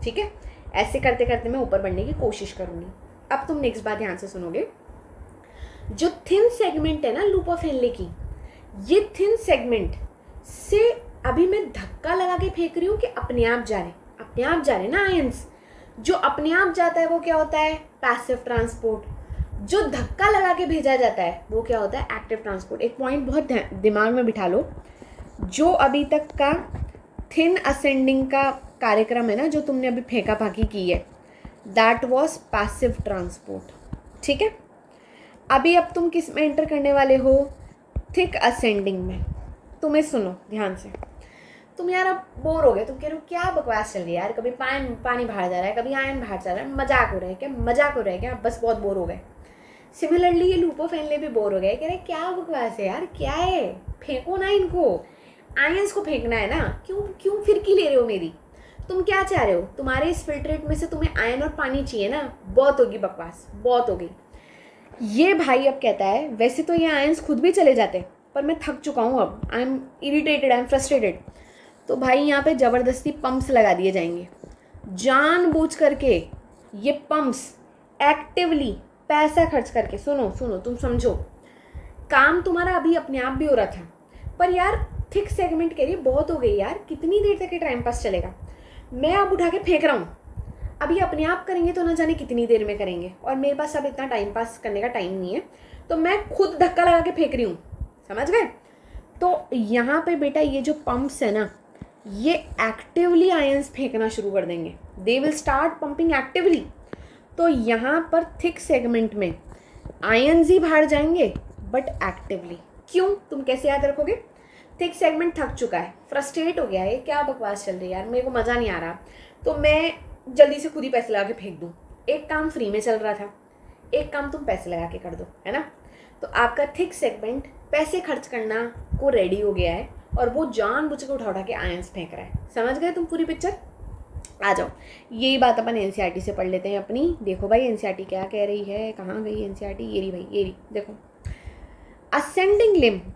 ठीक है, ऐसे करते करते मैं ऊपर बढ़ने की कोशिश करूँगी। अब तुम नेक्स्ट बात ध्यान से सुनोगे। जो थिन सेगमेंट है ना लूप ऑफ हेनले की, ये थिन सेगमेंट से अभी मैं धक्का लगा के फेंक रही हूँ कि अपने आप जा रहे, अपने आप जा रहे ना आयंस। जो अपने आप जाता है वो क्या होता है, पैसिव ट्रांसपोर्ट। जो धक्का लगा के भेजा जाता है वो क्या होता है, एक्टिव ट्रांसपोर्ट। एक पॉइंट बहुत दिमाग में बिठा लो, जो अभी तक का थिन असेंडिंग का कार्यक्रम है ना, जो तुमने अभी फेंका फाकी की है, दैट वॉज पैसिव ट्रांसपोर्ट। ठीक है, अभी अब तुम किस में एंटर करने वाले हो, थिक असेंडिंग में। तुम्हें सुनो ध्यान से, तुम यार अब बोर हो गए, तुम कह रहे हो क्या बकवास चल रही है यार, कभी पानी बाहर जा रहा है, कभी आयन बाहर जा रहा है, मजाक हो रहा है क्या, मजाक हो रहा है क्या, बस बहुत बोर हो गए। सिमिलरली ये लूप ऑफ हेनले भी बोर हो गए, कह रहे क्या बकवास है यार, क्या है, फेंको ना इनको, आयंस को फेंकना है ना, क्यों फिरकी ले रहे हो मेरी। तुम क्या चाह रहे हो, तुम्हारे इस फिल्ट्रेट में से तुम्हें आयन और पानी चाहिए ना, बहुत होगी बकवास, बहुत हो गई। ये भाई अब कहता है वैसे तो ये आयंस खुद भी चले जाते पर मैं थक चुका हूँ, अब I am irritated, I am frustrated. तो भाई यहाँ पे ज़बरदस्ती पंप्स लगा दिए जाएंगे। जानबूझ करके ये पंप्स एक्टिवली पैसा खर्च करके, सुनो तुम समझो, काम तुम्हारा अभी अपने आप भी हो रहा था, पर यार थिक सेगमेंट कह रही बहुत हो गई यार, कितनी देर तक ये टाइम पास चलेगा, मैं अब उठा के फेंक रहा हूँ। अभी अपने आप करेंगे तो ना जाने कितनी देर में करेंगे, और मेरे पास अब इतना टाइम पास करने का टाइम नहीं है, तो मैं खुद धक्का लगा के फेंक रही हूँ। समझ गए। तो यहाँ पे बेटा ये जो पंप्स है ना, ये एक्टिवली आयंस फेंकना शुरू कर देंगे, they will start pumping actively. तो यहाँ पर थिक सेगमेंट में आयंस ही बाहर जाएंगे बट एक्टिवली। क्यों, तुम कैसे याद रखोगे, थिक सेगमेंट थक चुका है, फ्रस्ट्रेट हो गया है, क्या बकवास चल रही है यार, मेरे को मज़ा नहीं आ रहा, तो मैं जल्दी से खुद ही पैसे लगा के फेंक दूँ। एक काम फ्री में चल रहा था, एक काम तुम पैसे लगा के कर दो, है ना। तो आपका थिक सेगमेंट पैसे खर्च करना को रेडी हो गया है और वो जानबूझ के उठा के आयंस फेंक रहा है। समझ गए तुम पूरी पिक्चर। आ जाओ, यही बात अपन एनसीईआरटी से पढ़ लेते हैं अपनी। देखो भाई एनसीईआरटी क्या कह रही है, कहाँ गई एनसीईआरटी, ये रही भाई, ये रही देखो। Ascending limb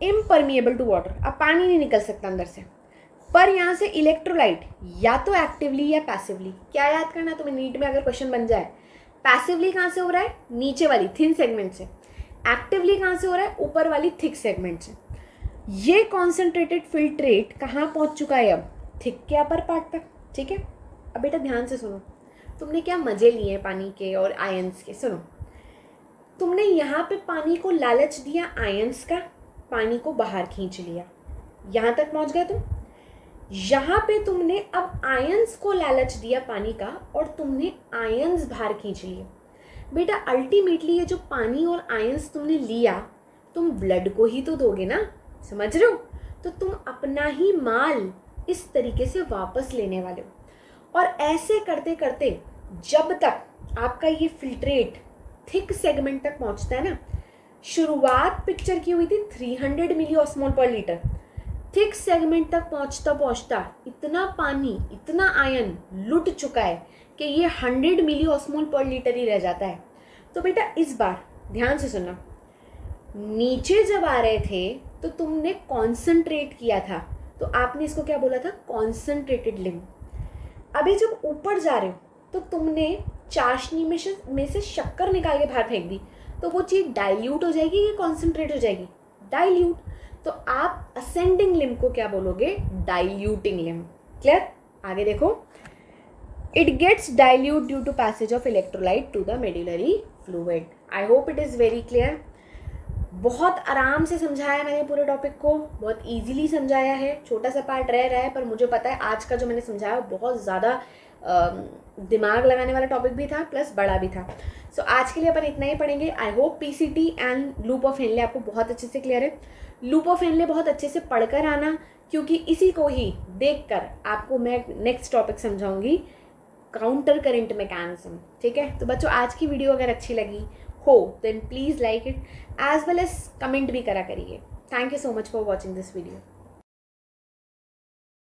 impermeable to water, अब पानी नहीं निकल सकता अंदर से, पर यहाँ से इलेक्ट्रोलाइट या तो एक्टिवली या पैसिवली। क्या याद करना तुम्हें नीट में अगर क्वेश्चन बन जाए, पैसिवली कहाँ से हो रहा है, नीचे वाली थिन सेगमेंट से, एक्टिवली कहाँ से हो रहा है, ऊपर वाली थिक सेगमेंट से। ये कॉन्सेंट्रेटेड फिल्ट्रेट कहाँ पहुँच चुका है अब, थिक के अपर पार्ट तक। ठीक है, अब बेटा ध्यान से सुनो, तुमने क्या मजे लिए हैं पानी के और आयंस के। सुनो, तुमने यहाँ पे पानी को लालच दिया आयंस का, पानी को बाहर खींच लिया, यहाँ तक पहुँच गए तुम। यहाँ पे तुमने अब आयंस को लालच दिया पानी का और तुमने आयंस बाहर खींच लिए। बेटा अल्टीमेटली ये जो पानी और आयंस तुमने लिया, तुम ब्लड को ही तो दोगे ना, समझ रहे हो। तो तुम अपना ही माल इस तरीके से वापस लेने वाले हो। और ऐसे करते करते जब तक आपका ये फिल्ट्रेट थिक सेगमेंट तक पहुंचता है ना, शुरुआत पिक्चर की हुई थी 300 मिली osmole per litre, thick segment तक पहुंचता पहुंचता इतना पानी, इतना आयन लुट चुका है कि ये 100 मिली ऑस्मोल पर लीटर ही रह जाता है। तो बेटा इस बार ध्यान से सुनना, नीचे जब आ रहे थे तो तुमने कॉन्सेंट्रेट किया था, तो आपने इसको क्या बोला था, कॉन्सेंट्रेटेड लिम्ब। अभी जब ऊपर जा रहे हो तो तुमने चाशनी में से शक्कर निकाल के बाहर फेंक दी, तो वो चीज़ डाइल्यूट हो जाएगी या कॉन्सेंट्रेट हो जाएगी? डाइल्यूट। तो आप असेंडिंग लिम्ब को क्या बोलोगे? Diluting limb. क्लियर? आगे देखो, it gets dilute due to passage of electrolyte to the medullary fluid. I hope it is very clear. बहुत आराम से समझाया मैंने पूरे टॉपिक को, बहुत इजीली समझाया है। छोटा सा पार्ट रह रहा है, पर मुझे पता है आज का जो मैंने समझाया वो बहुत ज़्यादा दिमाग लगाने वाला टॉपिक भी था, प्लस बड़ा भी था। सो आज के लिए अपन इतना ही पढ़ेंगे। I hope PCT and loop of Henley आपको बहुत अच्छे से क्लियर है। लूप ऑफ हेनले बहुत अच्छे से पढ़कर आना, क्योंकि इसी को ही देखकर आपको मैं नेक्स्ट टॉपिक समझाऊंगी, काउंटर करंट मैकेनिज्म। ठीक है? तो बच्चों, आज की वीडियो अगर अच्छी लगी हो then please like it as well as comment भी करा करिए। Thank you so much for watching this video.